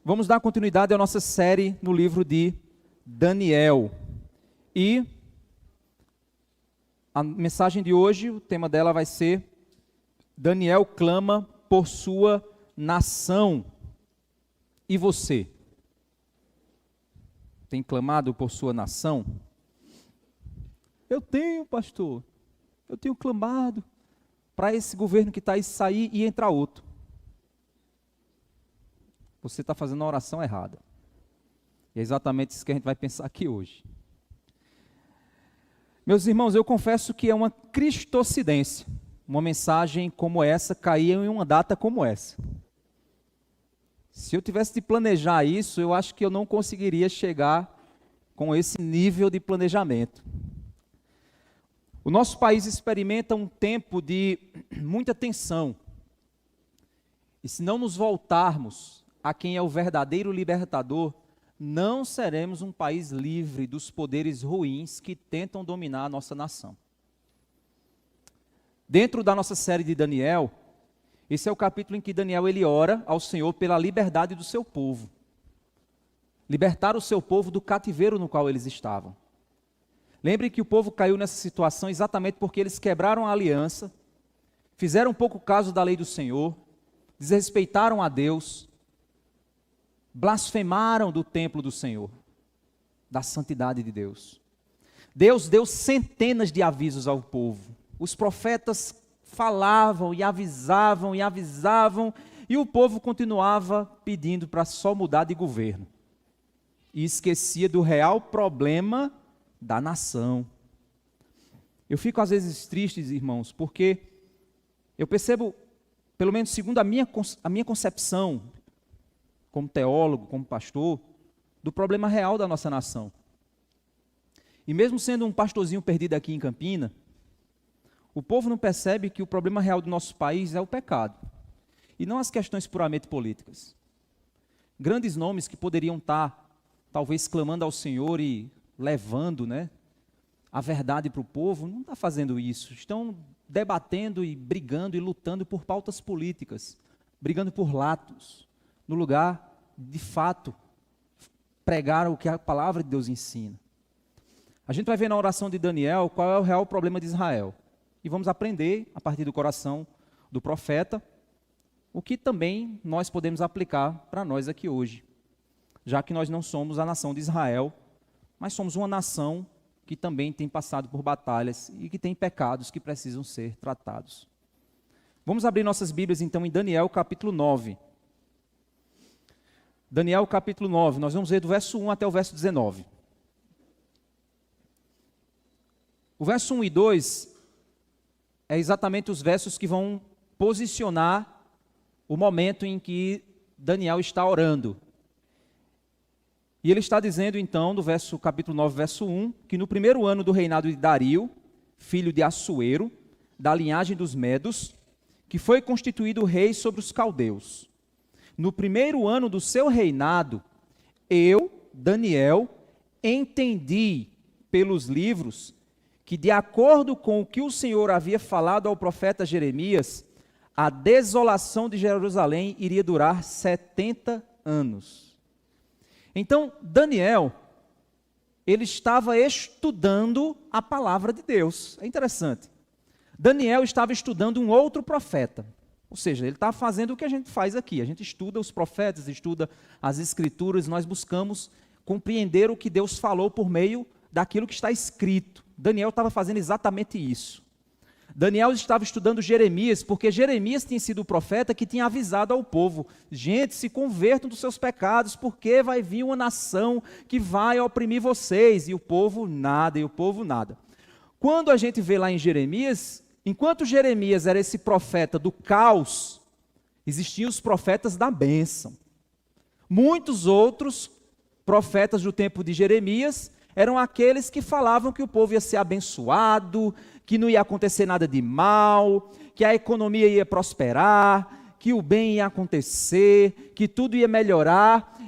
Vamos dar continuidade à nossa série no livro de Daniel. E a mensagem de hoje, o tema dela vai ser: Daniel clama por sua nação. E você? Tem clamado por sua nação? Eu tenho, pastor. Eu tenho clamado para esse governo que está aí sair e entrar outro. Você está fazendo a oração errada. E é exatamente isso que a gente vai pensar aqui hoje. Meus irmãos, eu confesso que é uma cristocidência uma mensagem como essa cair em uma data como essa. Se eu tivesse de planejar isso, eu acho que eu não conseguiria chegar com esse nível de planejamento. O nosso país experimenta um tempo de muita tensão. E se não nos voltarmos a quem é o verdadeiro libertador, não seremos um país livre dos poderes ruins que tentam dominar a nossa nação. Dentro da nossa série de Daniel, esse é o capítulo em que Daniel ele ora ao Senhor pela liberdade do seu povo. Libertar o seu povo do cativeiro no qual eles estavam. Lembre que o povo caiu nessa situação exatamente porque eles quebraram a aliança, fizeram pouco caso da lei do Senhor, desrespeitaram a Deus, blasfemaram do templo do Senhor, da santidade de Deus. Deus deu centenas de avisos ao povo. Os profetas falavam e avisavam, e o povo continuava pedindo para só mudar de governo. E esquecia do real problema da nação. Eu fico às vezes triste, irmãos, porque eu percebo, pelo menos segundo a minha concepção, como teólogo, como pastor, do problema real da nossa nação. E mesmo sendo um pastorzinho perdido aqui em Campina, o povo não percebe que o problema real do nosso país é o pecado, e não as questões puramente políticas. Grandes nomes que poderiam estar, talvez, clamando ao Senhor e levando, a verdade para o povo, não está fazendo isso. Estão debatendo e brigando e lutando por pautas políticas, brigando por latos, no lugar, de fato, pregar o que a palavra de Deus ensina. A gente vai ver na oração de Daniel qual é o real problema de Israel. E vamos aprender, a partir do coração do profeta, o que também nós podemos aplicar para nós aqui hoje. Já que nós não somos a nação de Israel, mas somos uma nação que também tem passado por batalhas e que tem pecados que precisam ser tratados. Vamos abrir nossas Bíblias então em Daniel capítulo 9. Daniel capítulo 9, nós vamos ver do verso 1 até o verso 19. O verso 1 e 2 é exatamente os versos que vão posicionar o momento em que Daniel está orando. E ele está dizendo então, do capítulo 9, verso 1, que no primeiro ano do reinado de Dario, filho de Assuero, da linhagem dos Medos, que foi constituído rei sobre os caldeus. No primeiro ano do seu reinado, eu, Daniel, entendi pelos livros que, de acordo com o que o Senhor havia falado ao profeta Jeremias, a desolação de Jerusalém iria durar 70 anos. Então, Daniel, ele estava estudando a palavra de Deus. É interessante. Daniel estava estudando um outro profeta. Ou seja, ele está fazendo o que a gente faz aqui. A gente estuda os profetas, estuda as escrituras, nós buscamos compreender o que Deus falou por meio daquilo que está escrito. Daniel estava fazendo exatamente isso. Daniel estava estudando Jeremias, porque Jeremias tinha sido o profeta que tinha avisado ao povo: gente, se convertam dos seus pecados, porque vai vir uma nação que vai oprimir vocês. E o povo nada, Quando a gente vê lá em Jeremias, enquanto Jeremias era esse profeta do caos, existiam os profetas da bênção. Muitos outros profetas do tempo de Jeremias eram aqueles que falavam que o povo ia ser abençoado, que não ia acontecer nada de mal, que a economia ia prosperar, que o bem ia acontecer, que tudo ia melhorar.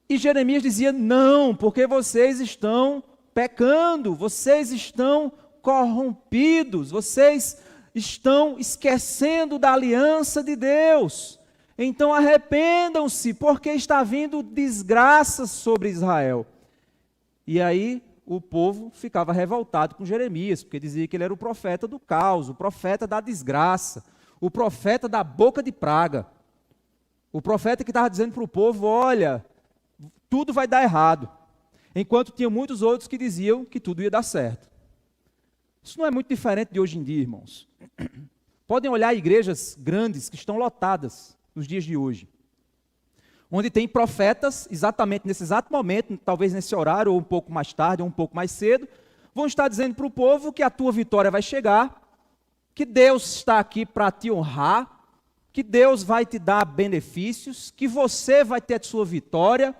E Jeremias dizia: não, porque vocês estão pecando, vocês estão corrompidos, vocês estão esquecendo da aliança de Deus. Então arrependam-se, porque está vindo desgraça sobre Israel. E aí o povo ficava revoltado com Jeremias, porque dizia que ele era o profeta do caos, o profeta da desgraça, o profeta da boca de praga. O profeta que estava dizendo para o povo, olha, tudo vai dar errado. Enquanto tinha muitos outros que diziam que tudo ia dar certo. Isso não é muito diferente de hoje em dia, irmãos. Podem olhar igrejas grandes que estão lotadas nos dias de hoje, onde tem profetas, exatamente nesse exato momento, talvez nesse horário, ou um pouco mais tarde, ou um pouco mais cedo, vão estar dizendo para o povo que a tua vitória vai chegar, que Deus está aqui para te honrar, que Deus vai te dar benefícios, que você vai ter a sua vitória,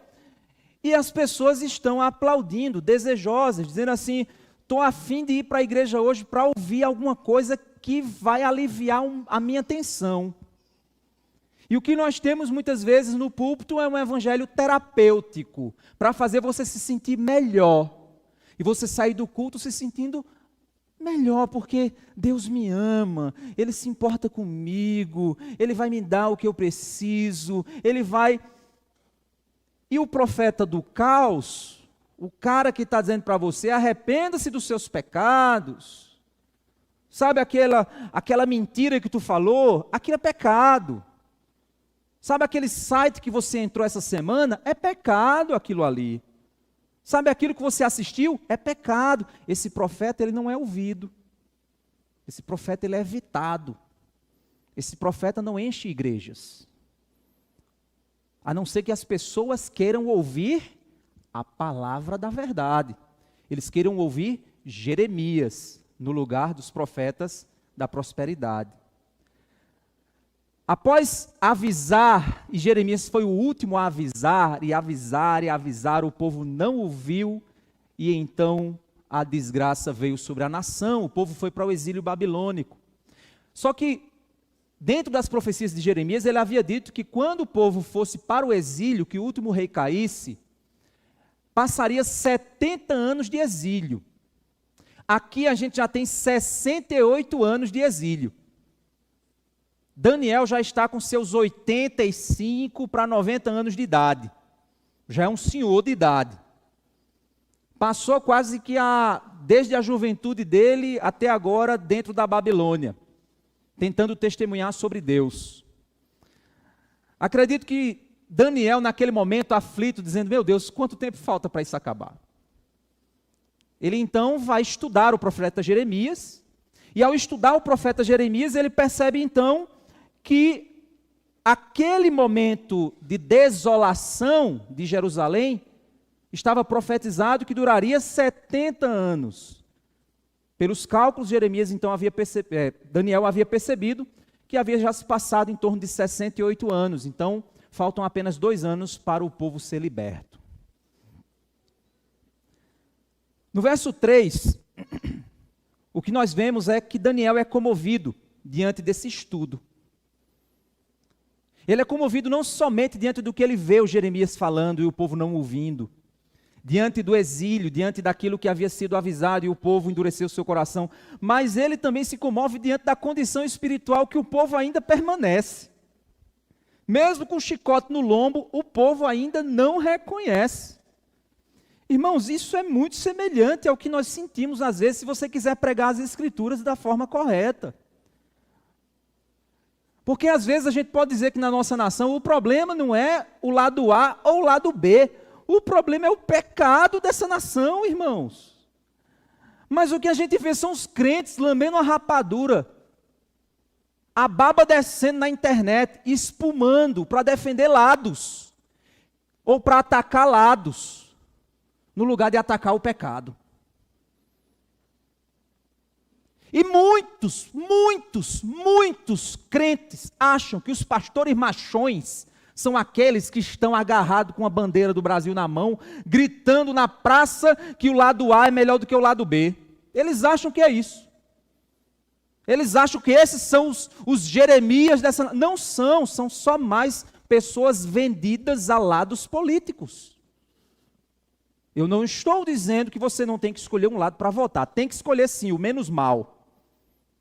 e as pessoas estão aplaudindo, desejosas, dizendo assim, estou a fim de ir para a igreja hoje para ouvir alguma coisa que vai aliviar a minha tensão. E o que nós temos muitas vezes no púlpito é um evangelho terapêutico, para fazer você se sentir melhor. E você sair do culto se sentindo melhor, porque Deus me ama, Ele se importa comigo, Ele vai me dar o que eu preciso, Ele vai... E o profeta do caos, o cara que está dizendo para você, arrependa-se dos seus pecados. Sabe aquela mentira que tu falou? Aquilo é pecado. Sabe aquele site que você entrou essa semana? É pecado aquilo ali. Sabe aquilo que você assistiu? É pecado. Esse profeta, ele não é ouvido. Esse profeta, ele é evitado. Esse profeta não enche igrejas. A não ser que as pessoas queiram ouvir a palavra da verdade. Eles queiram ouvir Jeremias, no lugar dos profetas da prosperidade. Após avisar, e Jeremias foi o último a avisar, e avisar, e avisar, o povo não ouviu, e então a desgraça veio sobre a nação, o povo foi para o exílio babilônico. Só que, dentro das profecias de Jeremias, ele havia dito que quando o povo fosse para o exílio, que o último rei caísse, passaria 70 anos de exílio. Aqui a gente já tem 68 anos de exílio. Daniel já está com seus 85 para 90 anos de idade. Já é um senhor de idade. Passou quase que desde a juventude dele até agora dentro da Babilônia, tentando testemunhar sobre Deus. Acredito que Daniel, naquele momento aflito, dizendo, meu Deus, quanto tempo falta para isso acabar? Ele então vai estudar o profeta Jeremias, e ao estudar o profeta Jeremias, ele percebe então que aquele momento de desolação de Jerusalém estava profetizado que duraria 70 anos. Pelos cálculos, Daniel havia percebido que havia já se passado em torno de 68 anos, então faltam apenas 2 anos para o povo ser liberto. No verso 3, o que nós vemos é que Daniel é comovido diante desse estudo. Ele é comovido não somente diante do que ele vê o Jeremias falando e o povo não ouvindo, diante do exílio, diante daquilo que havia sido avisado e o povo endureceu seu coração, mas ele também se comove diante da condição espiritual que o povo ainda permanece. Mesmo com o chicote no lombo, o povo ainda não reconhece. Irmãos, isso é muito semelhante ao que nós sentimos às vezes, se você quiser pregar as Escrituras da forma correta. Porque às vezes a gente pode dizer que na nossa nação o problema não é o lado A ou o lado B. O problema é o pecado dessa nação, irmãos. Mas o que a gente vê são os crentes lambendo a rapadura, a baba descendo na internet, espumando para defender lados, ou para atacar lados, no lugar de atacar o pecado. E muitos crentes acham que os pastores machões são aqueles que estão agarrados com a bandeira do Brasil na mão, gritando na praça que o lado A é melhor do que o lado B. Eles acham que é isso. Eles acham que esses são os Jeremias dessa... Não são só mais pessoas vendidas a lados políticos. Eu não estou dizendo que você não tem que escolher um lado para votar. Tem que escolher sim, o menos mal.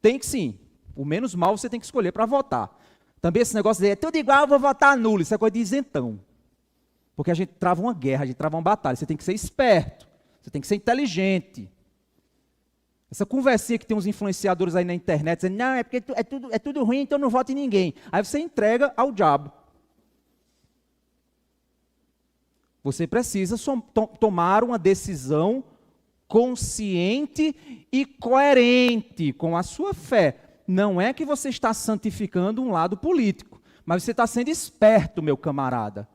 Tem que sim. O menos mal você tem que escolher para votar. Também esse negócio de é tudo igual, eu vou votar nulo. Isso é coisa de isentão. Porque a gente trava uma guerra, a gente trava uma batalha. Você tem que ser esperto, você tem que ser inteligente. Essa conversinha que tem uns influenciadores aí na internet, dizendo, não, é porque é tudo ruim, então não vote em ninguém. Aí você entrega ao diabo. Você precisa tomar uma decisão consciente e coerente com a sua fé. Não é que você está santificando um lado político, mas você está sendo esperto, meu camarada.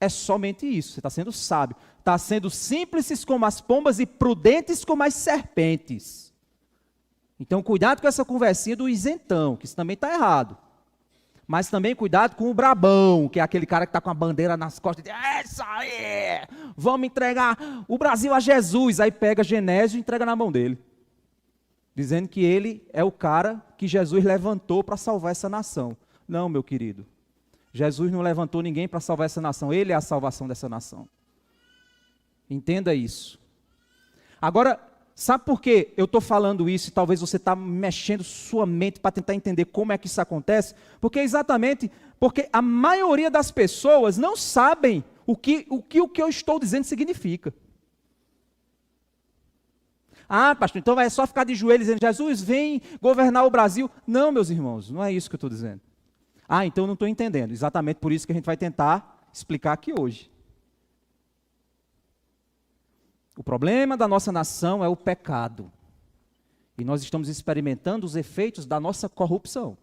É somente isso, você está sendo sábio. Está sendo simples como as pombas e prudentes como as serpentes. Então, cuidado com essa conversinha do isentão, que isso também está errado. Mas também cuidado com o brabão, que é aquele cara que está com a bandeira nas costas e diz, é isso aí, vamos entregar o Brasil a Jesus. Aí pega Genésio e entrega na mão dele. Dizendo que ele é o cara que Jesus levantou para salvar essa nação. Não, meu querido. Jesus não levantou ninguém para salvar essa nação. Ele é a salvação dessa nação. Entenda isso. Agora, sabe por que eu estou falando isso e talvez você está mexendo sua mente para tentar entender como é que isso acontece? Porque exatamente porque a maioria das pessoas não sabem o que eu estou dizendo significa. Ah, pastor, então é só ficar de joelhos dizendo, Jesus, vem governar o Brasil. Não, meus irmãos, não é isso que eu estou dizendo. Ah, então eu não estou entendendo. Exatamente por isso que a gente vai tentar explicar aqui hoje. O problema da nossa nação é o pecado. E nós estamos experimentando os efeitos da nossa corrupção.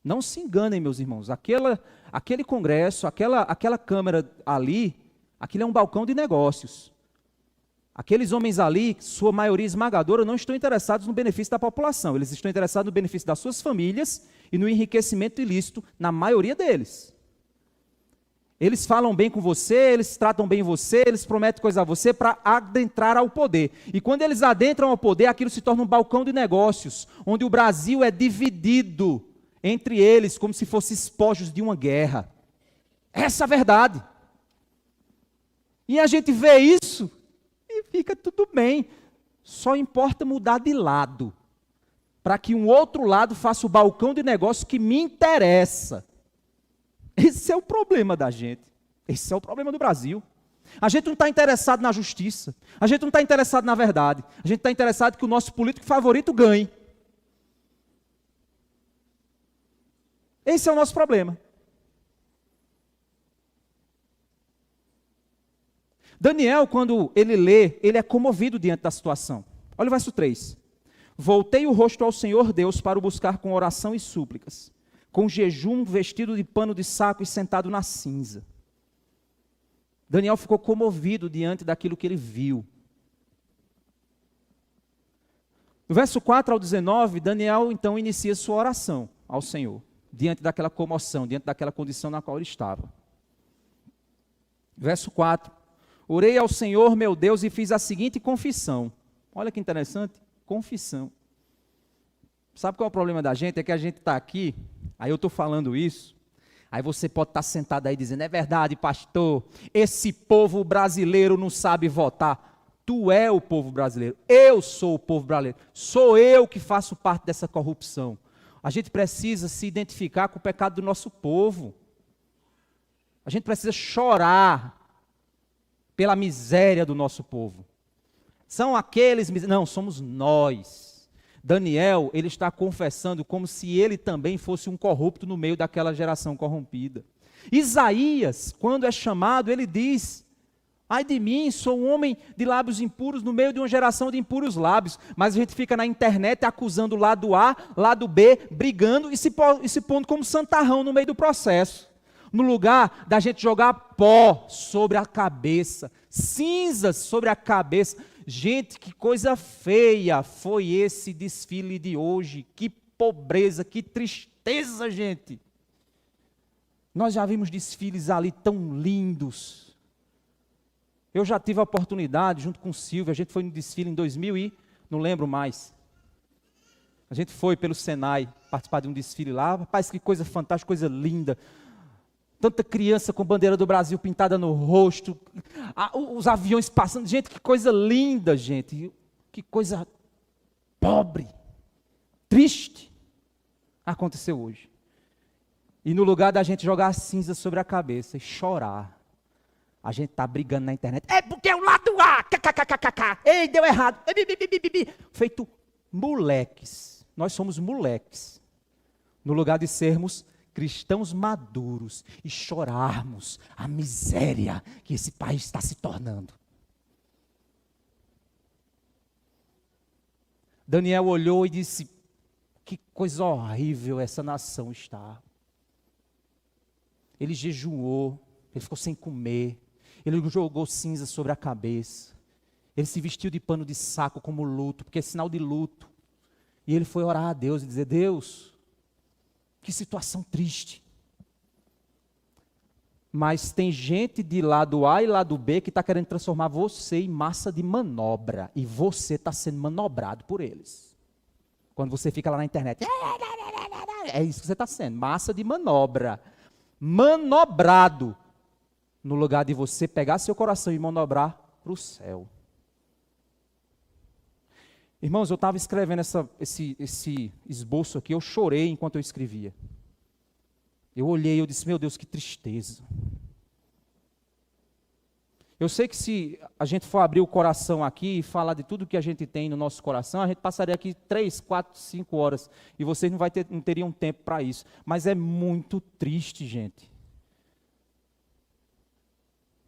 Não se enganem, meus irmãos. Aquele congresso, aquela Câmara ali, aquilo é um balcão de negócios. Aqueles homens ali, sua maioria esmagadora, não estão interessados no benefício da população. Eles estão interessados no benefício das suas famílias e no enriquecimento ilícito, na maioria deles. Eles falam bem com você, eles tratam bem você, eles prometem coisa a você para adentrar ao poder. E quando eles adentram ao poder, aquilo se torna um balcão de negócios, onde o Brasil é dividido entre eles, como se fossem espojos de uma guerra. Essa é a verdade. E a gente vê isso e fica tudo bem. Só importa mudar de lado, para que um outro lado faça o balcão de negócio que me interessa. Esse é o problema da gente. Esse é o problema do Brasil. A gente não está interessado na justiça. A gente não está interessado na verdade. A gente está interessado que o nosso político favorito ganhe. Esse é o nosso problema. Daniel, quando ele lê, ele é comovido diante da situação. Olha o verso 3. Voltei o rosto ao Senhor Deus para o buscar com oração e súplicas, com jejum, vestido de pano de saco e sentado na cinza. Daniel ficou comovido diante daquilo que ele viu. No verso 4 ao 19, Daniel então inicia sua oração ao Senhor, diante daquela comoção, diante daquela condição na qual ele estava. Verso 4. Orei ao Senhor meu Deus e fiz a seguinte confissão. Olha que interessante, confissão. Sabe qual é o problema da gente? É que a gente está aqui, aí eu estou falando isso, aí você pode estar sentado aí dizendo, é verdade, pastor, esse povo brasileiro não sabe votar. Tu é o povo brasileiro, eu sou o povo brasileiro, sou eu que faço parte dessa corrupção. A gente precisa se identificar com o pecado do nosso povo. A gente precisa chorar pela miséria do nosso povo. São aqueles, não, somos nós. Daniel, ele está confessando como se ele também fosse um corrupto no meio daquela geração corrompida. Isaías, quando é chamado, ele diz, ai de mim, sou um homem de lábios impuros no meio de uma geração de impuros lábios. Mas a gente fica na internet acusando o lado A, lado B, brigando e se pondo como santarrão no meio do processo. No lugar da gente jogar pó sobre a cabeça, cinzas sobre a cabeça. Gente, que coisa feia foi esse desfile de hoje. Que pobreza, que tristeza, gente. Nós já vimos desfiles ali tão lindos. Eu já tive a oportunidade, junto com o Silvio, a gente foi no desfile em 2000 e não lembro mais. A gente foi pelo Senai participar de um desfile lá. Rapaz, que coisa fantástica, coisa linda. Tanta criança com bandeira do Brasil pintada no rosto, os aviões passando. Gente, que coisa linda, gente. Que coisa pobre, triste. Aconteceu hoje. E no lugar da gente jogar cinza sobre a cabeça e chorar, a gente está brigando na internet. É porque é o lado A, kkkk, ei, deu errado. Feito moleques. Nós somos moleques. No lugar de sermos cristãos maduros e chorarmos a miséria que esse país está se tornando. Daniel olhou e disse, que coisa horrível essa nação está. Ele jejuou, ele ficou sem comer, ele jogou cinza sobre a cabeça, ele se vestiu de pano de saco como luto, porque é sinal de luto. E ele foi orar a Deus e dizer, Deus, que situação triste. Mas tem gente de lado A e lado B que está querendo transformar você em massa de manobra, e você está sendo manobrado por eles. Quando você fica lá na internet, é isso que você está sendo, massa de manobra. Manobrado, no lugar de você pegar seu coração e manobrar para o céu. Irmãos, eu estava escrevendo esse esboço aqui, eu chorei enquanto eu escrevia. Eu olhei, eu disse, meu Deus, que tristeza. Eu sei que se a gente for abrir o coração aqui e falar de tudo que a gente tem no nosso coração, a gente passaria aqui 3, 4, 5 horas e vocês não teriam tempo para isso. Mas é muito triste, gente.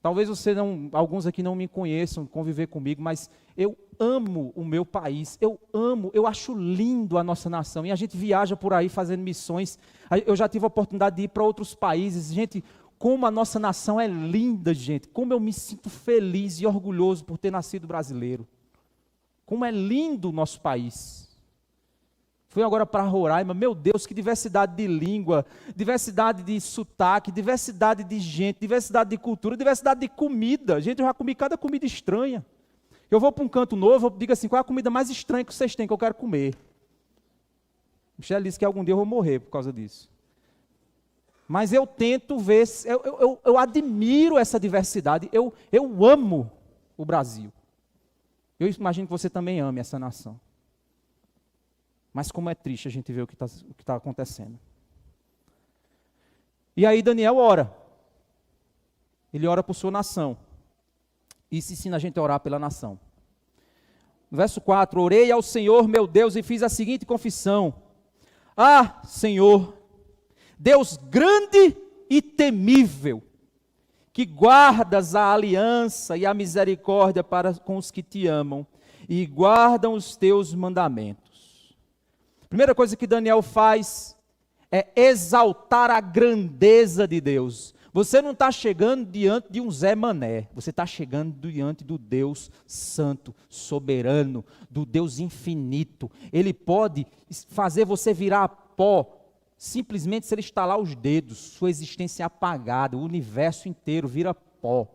Talvez alguns aqui não me conheçam, conviver comigo, mas eu amo o meu país, eu acho lindo a nossa nação. E a gente viaja por aí fazendo missões. Eu já tive a oportunidade de ir para outros países. Gente, como a nossa nação é linda, gente. Como eu me sinto feliz e orgulhoso por ter nascido brasileiro. Como é lindo o nosso país. Fui agora para Roraima, meu Deus, que diversidade de língua, diversidade de sotaque, diversidade de gente, diversidade de cultura, diversidade de comida. Gente, eu já comi cada comida estranha. Eu vou para um canto novo, eu digo assim, qual é a comida mais estranha que vocês têm que eu quero comer? Michele disse que algum dia eu vou morrer por causa disso. Mas eu tento ver, eu admiro essa diversidade, eu amo o Brasil. Eu imagino que você também ame essa nação. Mas como é triste a gente ver o que está acontecendo. E aí Daniel ora. Ele ora por sua nação. Isso ensina a gente a orar pela nação. No verso 4, orei ao Senhor meu Deus e fiz a seguinte confissão. Ah, Senhor, Deus grande e temível, que guardas a aliança e a misericórdia para com os que te amam e guardam os teus mandamentos. Primeira coisa que Daniel faz é exaltar a grandeza de Deus. Você não está chegando diante de um Zé Mané, você está chegando diante do Deus santo, soberano, do Deus infinito. Ele pode fazer você virar pó, simplesmente se ele estalar os dedos, sua existência é apagada, o universo inteiro vira pó.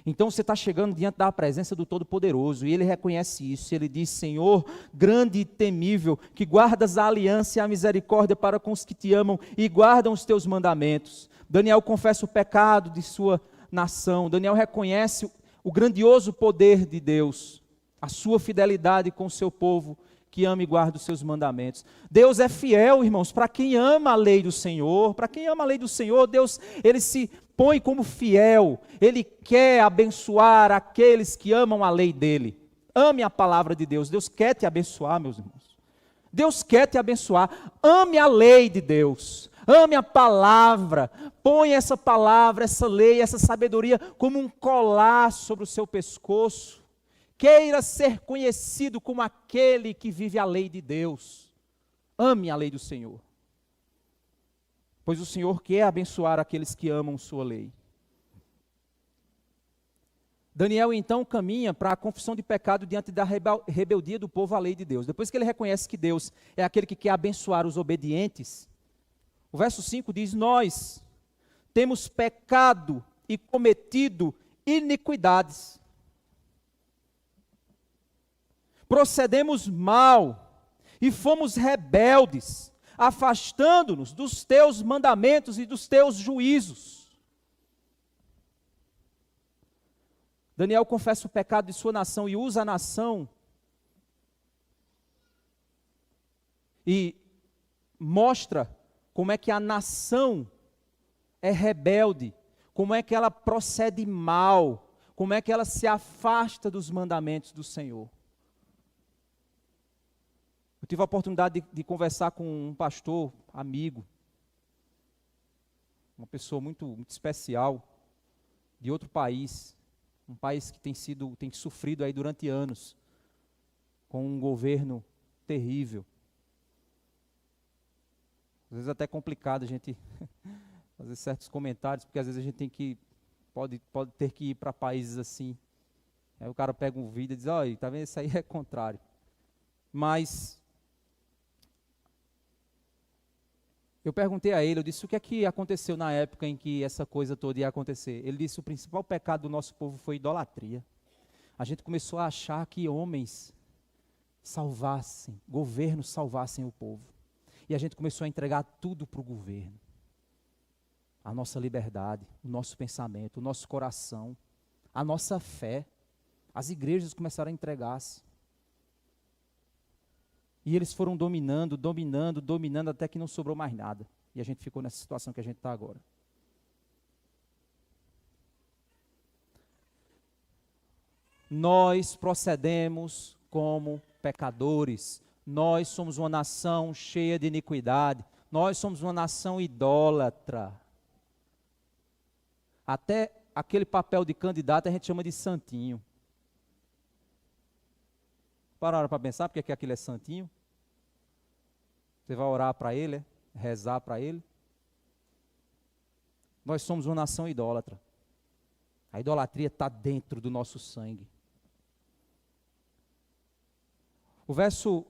Então você está chegando diante da presença do Todo-Poderoso, e ele reconhece isso, ele diz, Senhor, grande e temível, que guardas a aliança e a misericórdia para com os que te amam e guardam os teus mandamentos. Daniel confessa o pecado de sua nação, Daniel reconhece o grandioso poder de Deus, a sua fidelidade com o seu povo, que ama e guarda os seus mandamentos. Deus é fiel, irmãos, para quem ama a lei do Senhor. Para quem ama a lei do Senhor, Deus, ele se põe como fiel. Ele quer abençoar aqueles que amam a lei dele. Ame a palavra de Deus. Deus quer te abençoar, meus irmãos. Deus quer te abençoar. Ame a lei de Deus. Ame a palavra. Põe essa palavra, essa lei, essa sabedoria como um colar sobre o seu pescoço. Queira ser conhecido como aquele que vive a lei de Deus. Ame a lei do Senhor. Pois o Senhor quer abençoar aqueles que amam sua lei. Daniel então caminha para a confissão de pecado diante da rebeldia do povo à lei de Deus. Depois que ele reconhece que Deus é aquele que quer abençoar os obedientes, o verso 5 diz, nós temos pecado e cometido iniquidades. Procedemos mal e fomos rebeldes, afastando-nos dos teus mandamentos e dos teus juízos. Daniel confessa o pecado de sua nação e usa a nação e mostra como é que a nação é rebelde, como é que ela procede mal, como é que ela se afasta dos mandamentos do Senhor. Eu tive a oportunidade de conversar com um pastor, amigo, uma pessoa muito especial, de outro país, um país que tem sofrido aí durante anos, com um governo terrível. Às vezes até é complicado a gente fazer certos comentários, porque às vezes a gente pode ter que ir para países assim. Aí o cara pega um vídeo e diz, olha, tá vendo, isso aí é contrário. Mas eu perguntei a ele, eu disse, o que é que aconteceu na época em que essa coisa toda ia acontecer? Ele disse, o principal pecado do nosso povo foi idolatria. A gente começou a achar que homens salvassem, governos salvassem o povo. E a gente começou a entregar tudo para o governo. A nossa liberdade, o nosso pensamento, o nosso coração, a nossa fé. As igrejas começaram a entregar-se. E eles foram dominando, até que não sobrou mais nada. E a gente ficou nessa situação que a gente está agora. Nós procedemos como pecadores. Nós somos uma nação cheia de iniquidade. Nós somos uma nação idólatra. Até aquele papel de candidato a gente chama de santinho. Pararam para pensar porque que aquilo é santinho? Você vai orar para ele, rezar para ele? Nós somos uma nação idólatra. A idolatria está dentro do nosso sangue. O verso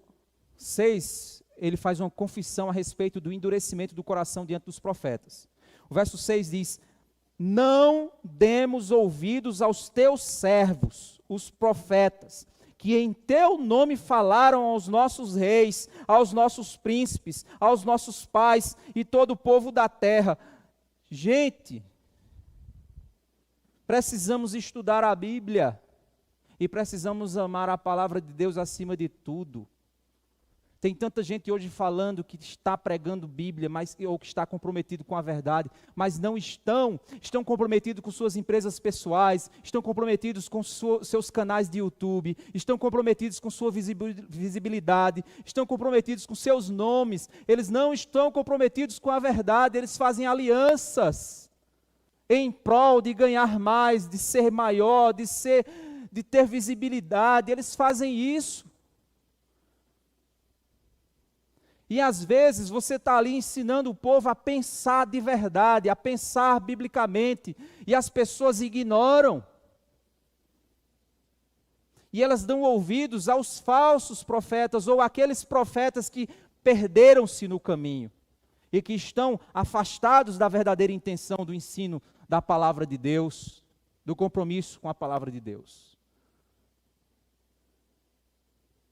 6, ele faz uma confissão a respeito do endurecimento do coração diante dos profetas. O verso 6 diz, não demos ouvidos aos teus servos, os profetas, que em teu nome falaram aos nossos reis, aos nossos príncipes, aos nossos pais e todo o povo da terra. Gente, precisamos estudar a Bíblia e precisamos amar a palavra de Deus acima de tudo. Tem tanta gente hoje falando que está pregando Bíblia, ou que está comprometido com a verdade, mas não estão comprometidos com suas empresas pessoais, estão comprometidos com seus canais de YouTube, estão comprometidos com sua visibilidade, estão comprometidos com seus nomes, eles não estão comprometidos com a verdade, eles fazem alianças em prol de ganhar mais, de ser maior, de ter visibilidade, eles fazem isso. E às vezes você está ali ensinando o povo a pensar de verdade, a pensar biblicamente, e as pessoas ignoram. E elas dão ouvidos aos falsos profetas, ou aqueles profetas que perderam-se no caminho, e que estão afastados da verdadeira intenção do ensino da palavra de Deus, do compromisso com a palavra de Deus.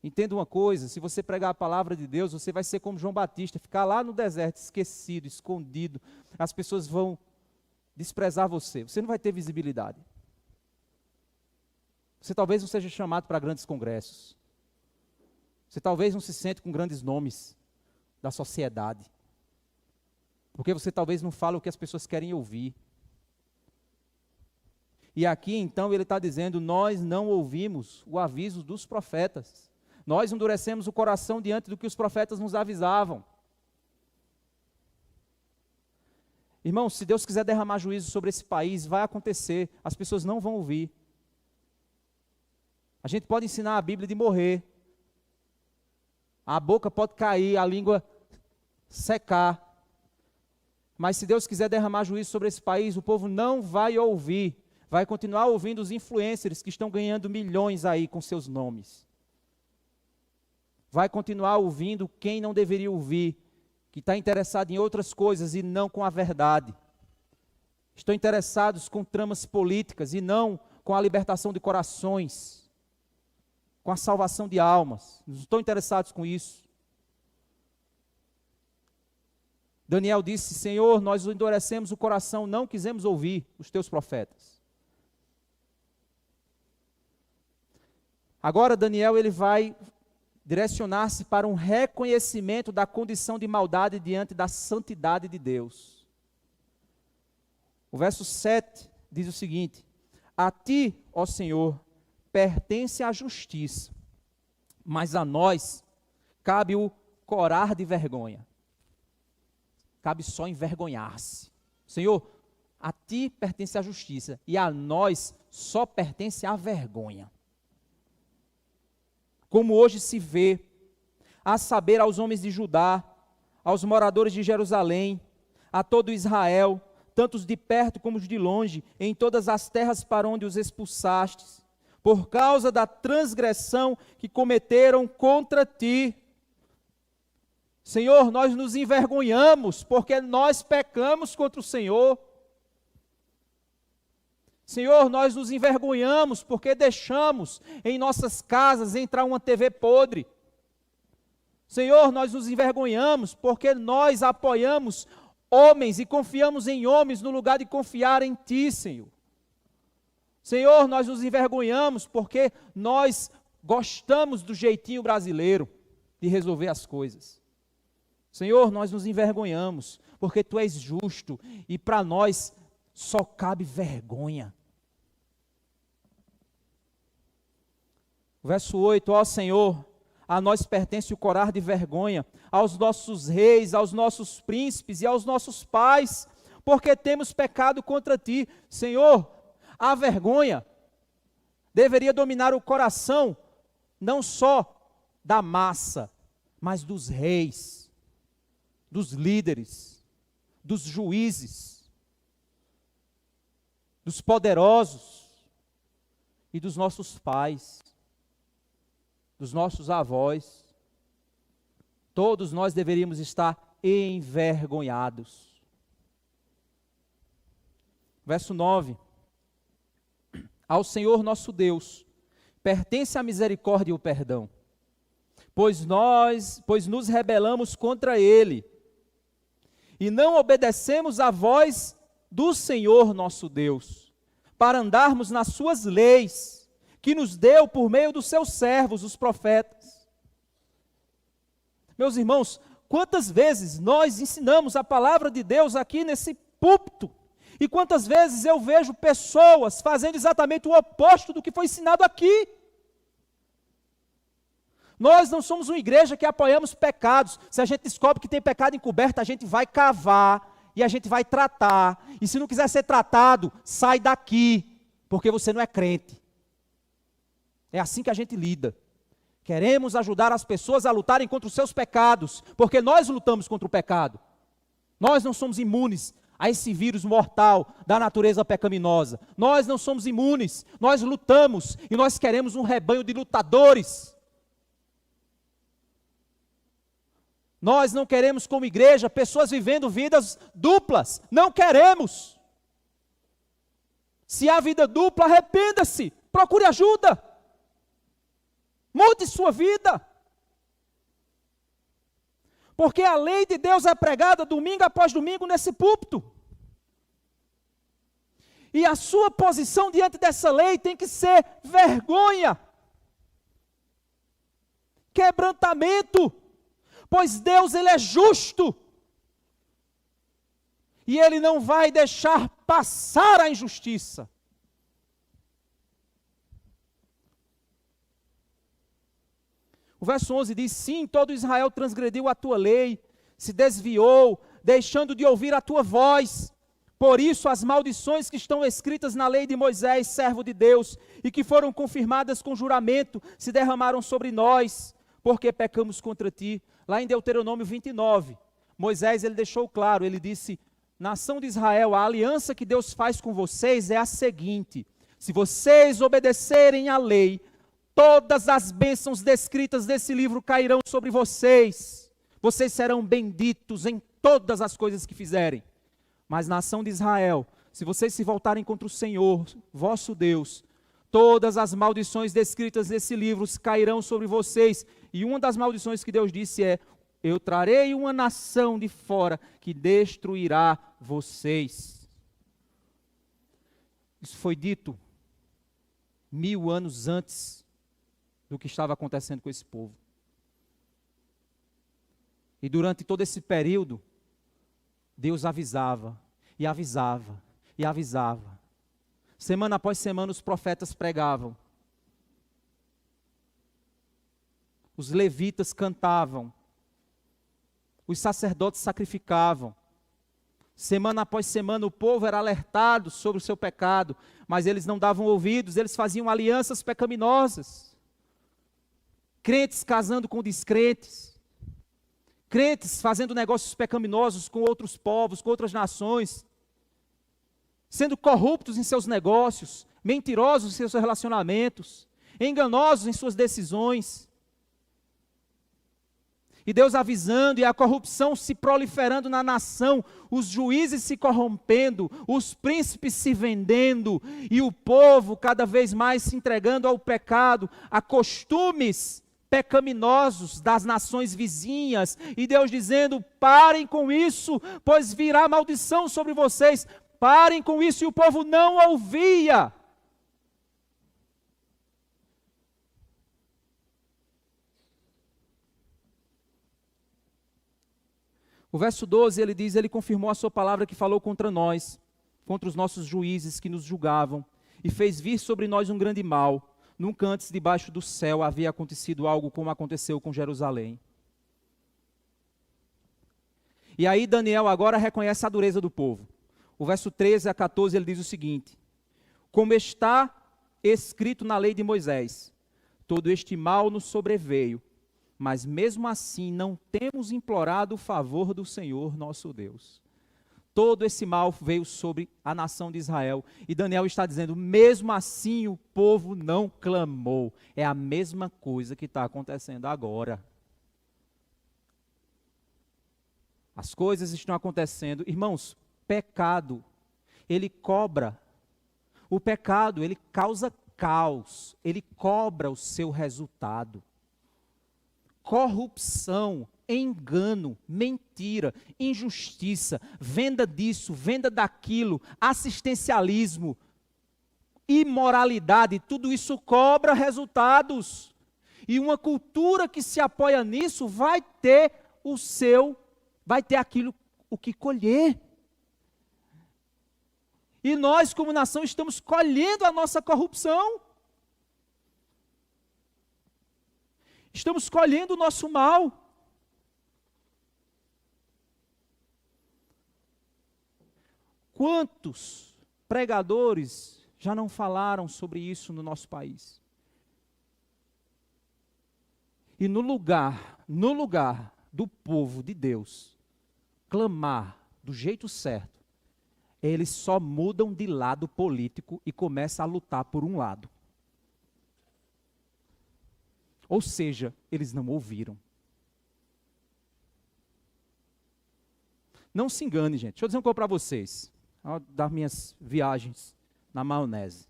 Entenda uma coisa, se você pregar a palavra de Deus, você vai ser como João Batista, ficar lá no deserto, esquecido, escondido, as pessoas vão desprezar você não vai ter visibilidade. Você talvez não seja chamado para grandes congressos, você talvez não se sente com grandes nomes da sociedade, porque você talvez não fala o que as pessoas querem ouvir. E aqui então ele está dizendo, nós não ouvimos o aviso dos profetas. Nós endurecemos o coração diante do que os profetas nos avisavam. Irmãos, se Deus quiser derramar juízo sobre esse país, vai acontecer, as pessoas não vão ouvir. A gente pode ensinar a Bíblia de morrer, a boca pode cair, a língua secar, mas se Deus quiser derramar juízo sobre esse país, o povo não vai ouvir, vai continuar ouvindo os influencers que estão ganhando milhões aí com seus nomes. Vai continuar ouvindo quem não deveria ouvir, que está interessado em outras coisas e não com a verdade. Estão interessados com tramas políticas e não com a libertação de corações, com a salvação de almas. Não estão interessados com isso. Daniel disse, Senhor, nós endurecemos o coração, não quisemos ouvir os teus profetas. Agora Daniel ele vai direcionar-se para um reconhecimento da condição de maldade diante da santidade de Deus. O verso 7 diz o seguinte: a ti, ó Senhor, pertence a justiça, mas a nós cabe o corar de vergonha. Cabe só envergonhar-se. Senhor, a ti pertence a justiça, e a nós só pertence a vergonha. Como hoje se vê, a saber aos homens de Judá, aos moradores de Jerusalém, a todo Israel, tanto os de perto como os de longe, em todas as terras para onde os expulsastes, por causa da transgressão que cometeram contra ti. Senhor, nós nos envergonhamos, porque nós pecamos contra o Senhor. Senhor, nós nos envergonhamos porque deixamos em nossas casas entrar uma TV podre. Senhor, nós nos envergonhamos porque nós apoiamos homens e confiamos em homens no lugar de confiar em Ti, Senhor. Senhor, nós nos envergonhamos porque nós gostamos do jeitinho brasileiro de resolver as coisas. Senhor, nós nos envergonhamos porque Tu és justo e para nós só cabe vergonha. Verso 8, ó Senhor, a nós pertence o corar de vergonha, aos nossos reis, aos nossos príncipes e aos nossos pais, porque temos pecado contra Ti. Senhor, a vergonha deveria dominar o coração, não só da massa, mas dos reis, dos líderes, dos juízes, dos poderosos e dos nossos pais, dos nossos avós. Todos nós deveríamos estar envergonhados. Verso 9. Ao Senhor nosso Deus pertence a misericórdia e o perdão, pois nos rebelamos contra Ele, e não obedecemos à voz do Senhor nosso Deus, para andarmos nas suas leis, que nos deu por meio dos seus servos, os profetas. Meus irmãos, quantas vezes nós ensinamos a palavra de Deus aqui nesse púlpito, e quantas vezes eu vejo pessoas fazendo exatamente o oposto do que foi ensinado aqui. Nós não somos uma igreja que apoiamos pecados. Se a gente descobre que tem pecado encoberto, a gente vai cavar e a gente vai tratar. E se não quiser ser tratado, sai daqui, porque você não é crente. É assim que a gente lida. Queremos ajudar as pessoas a lutarem contra os seus pecados, porque nós lutamos contra o pecado. Nós não somos imunes a esse vírus mortal da natureza pecaminosa. Nós não somos imunes, nós lutamos e nós queremos um rebanho de lutadores. Nós não queremos, como igreja, pessoas vivendo vidas duplas. Não queremos. Se há vida dupla, arrependa-se, procure ajuda. Mude sua vida. Porque a lei de Deus é pregada domingo após domingo nesse púlpito. E a sua posição diante dessa lei tem que ser vergonha, quebrantamento, pois Deus, Ele é justo. E Ele não vai deixar passar a injustiça. O verso 11 diz: sim, todo Israel transgrediu a tua lei, se desviou, deixando de ouvir a tua voz. Por isso as maldições que estão escritas na lei de Moisés, servo de Deus, e que foram confirmadas com juramento, se derramaram sobre nós, porque pecamos contra ti. Lá em Deuteronômio 29, Moisés ele deixou claro, ele disse: nação de Israel, a aliança que Deus faz com vocês é a seguinte: se vocês obedecerem à lei, todas as bênçãos descritas nesse livro cairão sobre vocês. Vocês serão benditos em todas as coisas que fizerem. Mas, nação de Israel, se vocês se voltarem contra o Senhor, vosso Deus, todas as maldições descritas nesse livro cairão sobre vocês. E uma das maldições que Deus disse é: eu trarei uma nação de fora que destruirá vocês. Isso foi dito 1000 anos antes do que estava acontecendo com esse povo. E durante todo esse período, Deus avisava, e avisava, e avisava. Semana após semana os profetas pregavam. Os levitas cantavam. Os sacerdotes sacrificavam. Semana após semana o povo era alertado sobre o seu pecado, mas eles não davam ouvidos, eles faziam alianças pecaminosas. Crentes casando com descrentes. Crentes fazendo negócios pecaminosos com outros povos, com outras nações. Sendo corruptos em seus negócios, mentirosos em seus relacionamentos, enganosos em suas decisões. E Deus avisando, e a corrupção se proliferando na nação, os juízes se corrompendo, os príncipes se vendendo, e o povo cada vez mais se entregando ao pecado, a costumes pecaminosos das nações vizinhas, e Deus dizendo: parem com isso, pois virá maldição sobre vocês, parem com isso, e o povo não ouvia. O verso 12, ele diz: ele confirmou a sua palavra que falou contra nós, contra os nossos juízes que nos julgavam, e fez vir sobre nós um grande mal. Nunca antes debaixo do céu havia acontecido algo como aconteceu com Jerusalém. E aí Daniel agora reconhece a dureza do povo. O verso 13 a 14, ele diz o seguinte: como está escrito na lei de Moisés, todo este mal nos sobreveio, mas mesmo assim não temos implorado o favor do Senhor nosso Deus. Todo esse mal veio sobre a nação de Israel. E Daniel está dizendo, mesmo assim o povo não clamou. É a mesma coisa que está acontecendo agora. As coisas estão acontecendo. Irmãos, pecado, ele cobra. O pecado, ele causa caos. Ele cobra o seu resultado. Corrupção, engano, mentira, injustiça, venda disso, venda daquilo, assistencialismo, imoralidade, tudo isso cobra resultados. E uma cultura que se apoia nisso vai ter aquilo o que colher. E nós, como nação, estamos colhendo a nossa corrupção. Estamos colhendo o nosso mal. Quantos pregadores já não falaram sobre isso no nosso país? E no lugar do povo de Deus clamar do jeito certo, eles só mudam de lado político e começam a lutar por um lado. Ou seja, eles não ouviram. Não se engane, gente. Deixa eu dizer uma coisa para vocês. Das minhas viagens na maionese.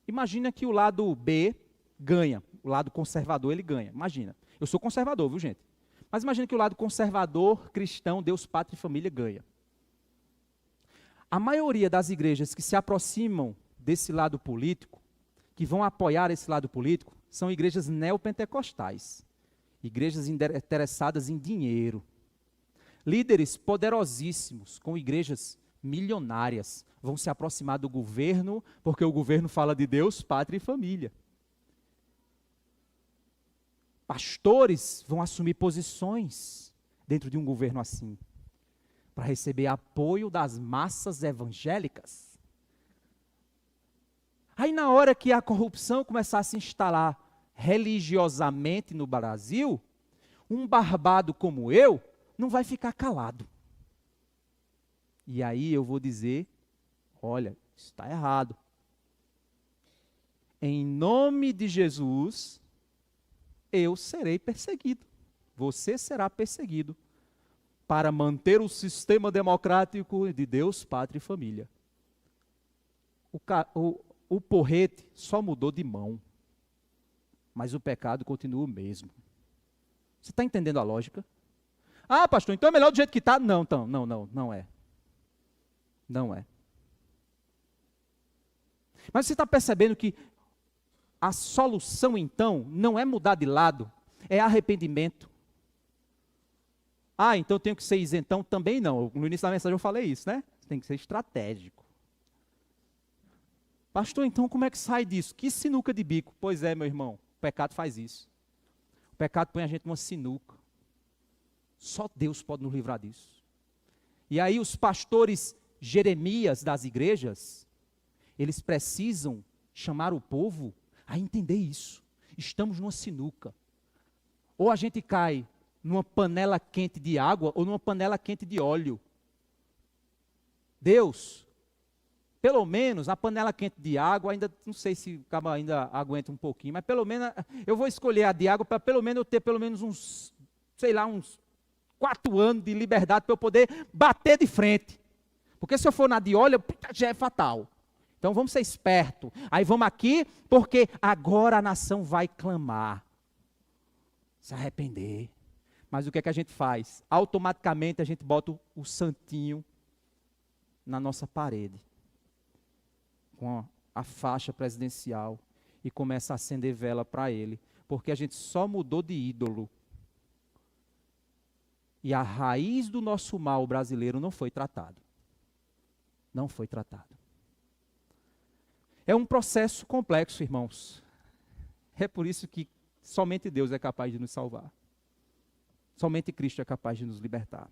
Imagina que o lado B ganha. O lado conservador, ele ganha. Imagina. Eu sou conservador, viu, gente? Mas imagina que o lado conservador, cristão, Deus, pátria e família ganha. A maioria das igrejas que se aproximam desse lado político, que vão apoiar esse lado político, são igrejas neopentecostais. Igrejas interessadas em dinheiro. Líderes poderosíssimos, com igrejas milionárias, vão se aproximar do governo, porque o governo fala de Deus, pátria e família. Pastores vão assumir posições dentro de um governo assim, para receber apoio das massas evangélicas. Aí na hora que a corrupção começar a se instalar religiosamente no Brasil, um barbado como eu não vai ficar calado. E aí eu vou dizer, olha, isso está errado. Em nome de Jesus, eu serei perseguido. Você será perseguido para manter o sistema democrático de Deus, pátria e família. O porrete só mudou de mão, mas o pecado continua o mesmo. Você está entendendo a lógica? Ah, pastor, então é melhor do jeito que está? Não é. Não é. Mas você está percebendo que a solução, então, não é mudar de lado, é arrependimento. Ah, então eu tenho que ser isentão? Também não. No início da mensagem eu falei isso, né? Você tem que ser estratégico. Pastor, então como é que sai disso? Que sinuca de bico? Pois é, meu irmão, o pecado faz isso. O pecado põe a gente numa sinuca. Só Deus pode nos livrar disso. E aí os pastores Jeremias das igrejas, eles precisam chamar o povo a entender isso. Estamos numa sinuca. Ou a gente cai numa panela quente de água ou numa panela quente de óleo. Deus, pelo menos a panela quente de água, ainda não sei se o cabo ainda aguenta um pouquinho, mas pelo menos eu vou escolher a de água para pelo menos eu ter pelo menos uns, sei lá, uns 4 anos de liberdade para eu poder bater de frente. Porque se eu for na de óleo, já é fatal. Então vamos ser espertos. Aí vamos aqui, porque agora a nação vai clamar, se arrepender. Mas o que é que a gente faz? Automaticamente a gente bota o santinho na nossa parede, com a faixa presidencial, e começa a acender vela para ele. Porque a gente só mudou de ídolo. E a raiz do nosso mal brasileiro não foi tratado. Não foi tratado. É um processo complexo, irmãos. É por isso que somente Deus é capaz de nos salvar. Somente Cristo é capaz de nos libertar.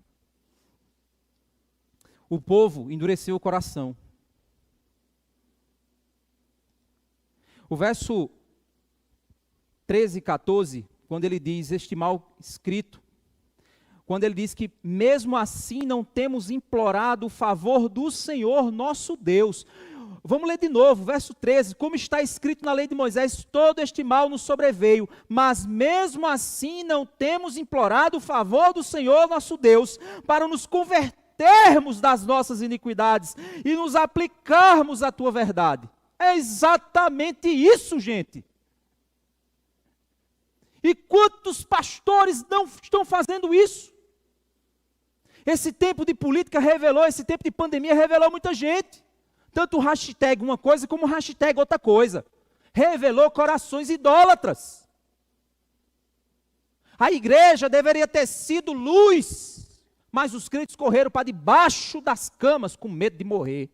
O povo endureceu o coração. O verso 13 e 14, quando ele diz este mal escrito, quando ele diz que mesmo assim não temos implorado o favor do Senhor nosso Deus. Vamos ler de novo, verso 13, como está escrito na lei de Moisés, todo este mal nos sobreveio, mas mesmo assim não temos implorado o favor do Senhor nosso Deus, para nos convertermos das nossas iniquidades e nos aplicarmos à tua verdade. É exatamente isso, gente. E quantos pastores não estão fazendo isso? Esse tempo de política revelou, esse tempo de pandemia revelou muita gente. Tanto o hashtag uma coisa como o hashtag outra coisa. Revelou corações idólatras. A igreja deveria ter sido luz, mas os crentes correram para debaixo das camas com medo de morrer.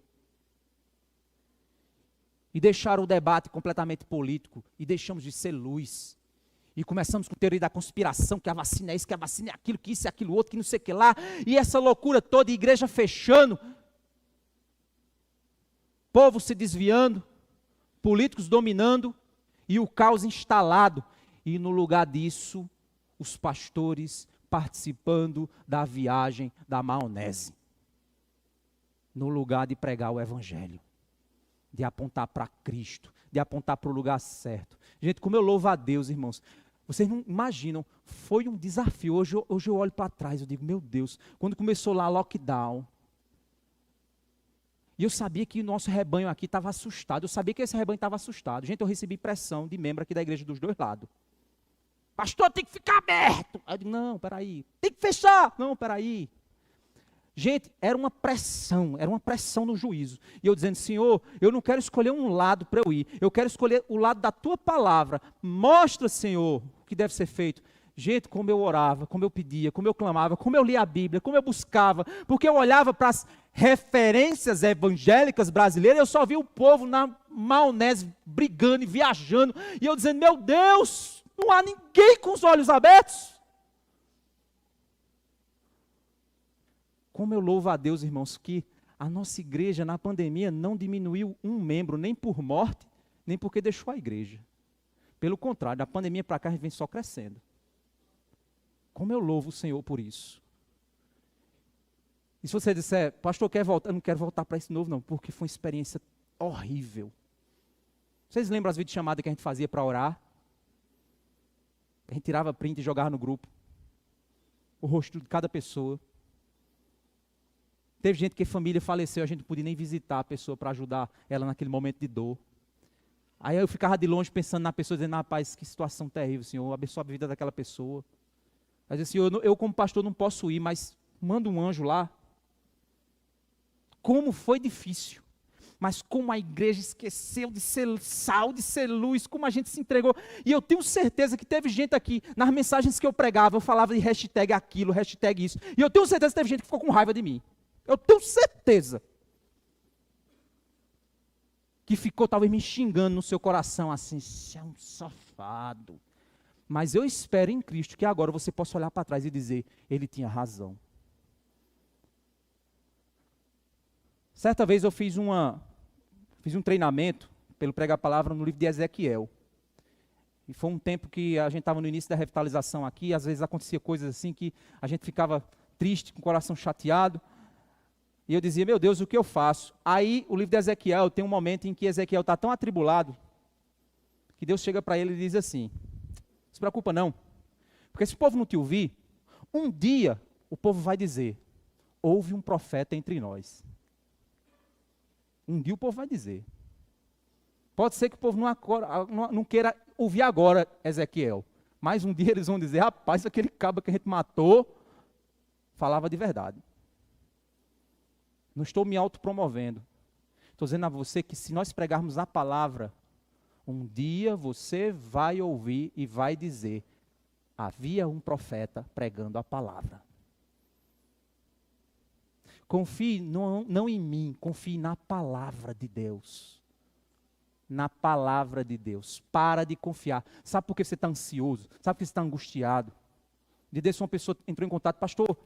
E deixaram o debate completamente político e deixamos de ser luz. E começamos com teoria da conspiração, que a vacina é isso, que a vacina é aquilo, que isso é aquilo outro, que não sei o que lá. E essa loucura toda, a igreja fechando. Povo se desviando, políticos dominando e o caos instalado. E no lugar disso, os pastores participando da viagem da maionese. No lugar de pregar o evangelho, de apontar para Cristo, de apontar para o lugar certo. Gente, como eu louvo a Deus, irmãos. Vocês não imaginam, foi um desafio. Hoje eu olho para trás, eu digo, meu Deus, quando começou lá lockdown, e eu sabia que o nosso rebanho aqui estava assustado, eu sabia que esse rebanho estava assustado. Gente, eu recebi pressão de membro aqui da igreja dos dois lados. Pastor, tem que ficar aberto. Eu digo, não, peraí. Tem que fechar. Não, peraí. Gente, era uma pressão no juízo. E eu dizendo, Senhor, eu não quero escolher um lado para eu ir, eu quero escolher o lado da tua palavra. Mostra, Senhor, o que deve ser feito. Gente, como eu orava, como eu pedia, como eu clamava, como eu lia a Bíblia, como eu buscava, porque eu olhava para as referências evangélicas brasileiras, eu só via o povo na maionese brigando e viajando, e eu dizendo, meu Deus, não há ninguém com os olhos abertos. Como eu louvo a Deus, irmãos, que a nossa igreja na pandemia não diminuiu um membro, nem por morte, nem porque deixou a igreja. Pelo contrário, da pandemia para cá a gente vem só crescendo. Como eu louvo o Senhor por isso. E se você disser, pastor, quer voltar? Eu não quero voltar para isso novo não, porque foi uma experiência horrível. Vocês lembram as videochamadas que a gente fazia para orar? A gente tirava print e jogava no grupo. O rosto de cada pessoa. Teve gente que a família faleceu, a gente não podia nem visitar a pessoa para ajudar ela naquele momento de dor. Aí eu ficava de longe pensando na pessoa, dizendo, rapaz, que situação terrível, Senhor, abençoa a vida daquela pessoa. Mas assim, eu como pastor não posso ir, mas manda um anjo lá. Como foi difícil. Mas como a igreja esqueceu de ser sal, de ser luz, como a gente se entregou. E eu tenho certeza que teve gente aqui, nas mensagens que eu pregava, eu falava de hashtag aquilo, hashtag isso. E eu tenho certeza que teve gente que ficou com raiva de mim. Eu tenho certeza. Que ficou talvez me xingando no seu coração assim, você é um safado. Mas eu espero em Cristo que agora você possa olhar para trás e dizer, ele tinha razão. Certa vez eu fiz um treinamento pelo Prega a Palavra no livro de Ezequiel. E foi um tempo que a gente estava no início da revitalização aqui, às vezes acontecia coisas assim que a gente ficava triste, com o coração chateado. E eu dizia, meu Deus, o que eu faço? Aí o livro de Ezequiel tem um momento em que Ezequiel está tão atribulado, que Deus chega para ele e diz assim, não se preocupa não, porque se o povo não te ouvir, um dia o povo vai dizer, houve um profeta entre nós. Um dia o povo vai dizer. Pode ser que o povo não queira ouvir agora Ezequiel. Mas um dia eles vão dizer, rapaz, aquele cabo que a gente matou, falava de verdade. Não estou me autopromovendo. Estou dizendo a você que se nós pregarmos a palavra, um dia você vai ouvir e vai dizer, havia um profeta pregando a palavra. Confie não em mim, confie na palavra de Deus. Na palavra de Deus. Para de confiar. Sabe por que você está ansioso? Sabe por que você está angustiado? De Deus, uma pessoa entrou em contato, pastor,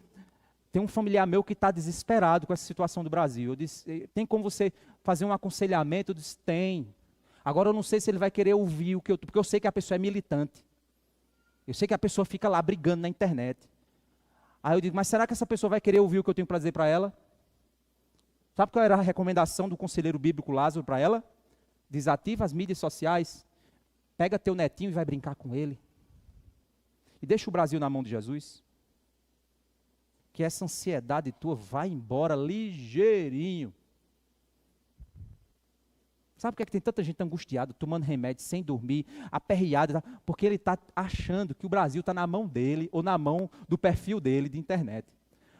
tem um familiar meu que está desesperado com essa situação do Brasil. Eu disse, tem como você fazer um aconselhamento? Eu disse, tem. Agora eu não sei se ele vai querer ouvir o que porque eu sei que a pessoa é militante. Eu sei que a pessoa fica lá brigando na internet. Aí eu digo, mas será que essa pessoa vai querer ouvir o que eu tenho para dizer para ela? Sabe qual era a recomendação do conselheiro bíblico Lázaro para ela? Desativa as mídias sociais, pega teu netinho e vai brincar com ele. E deixa o Brasil na mão de Jesus. Que essa ansiedade tua vai embora ligeirinho. Sabe por que tem tanta gente angustiada, tomando remédio, sem dormir, aperreada? Porque ele está achando que o Brasil está na mão dele, ou na mão do perfil dele de internet.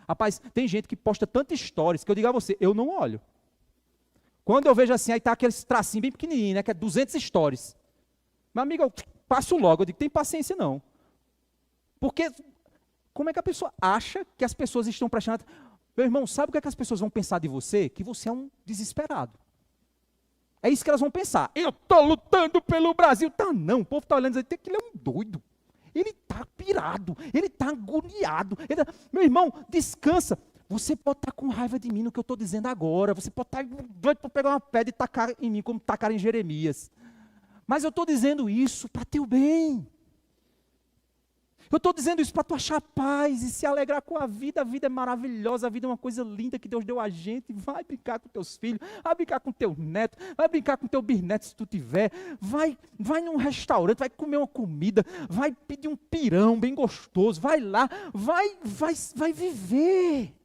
Rapaz, tem gente que posta tantas stories, que eu digo a você, eu não olho. Quando eu vejo assim, aí está aquele tracinho bem pequenininho, né, que é 200 stories. Meu amigo, eu passo logo, eu digo, tem paciência não. Porque, como é que a pessoa acha que as pessoas estão prestando atenção? Meu irmão, sabe o que é que as pessoas vão pensar de você? Que você é um desesperado. É isso que elas vão pensar. Eu estou lutando pelo Brasil. Tá não, o povo está olhando e dizendo que ele é um doido. Ele está pirado, ele está agoniado. Meu irmão, descansa. Você pode estar com raiva de mim no que eu estou dizendo agora. Você pode estar doido para pegar uma pedra e tacar em mim, como tacaram em Jeremias. Mas eu estou dizendo isso para teu bem. Eu estou dizendo isso para tu achar paz e se alegrar com a vida. A vida é maravilhosa, a vida é uma coisa linda que Deus deu a gente. Vai brincar com teus filhos, vai brincar com teu neto, vai brincar com teu bisneto se tu tiver. Vai num restaurante, vai comer uma comida, vai pedir um pirão bem gostoso, vai lá, vai viver.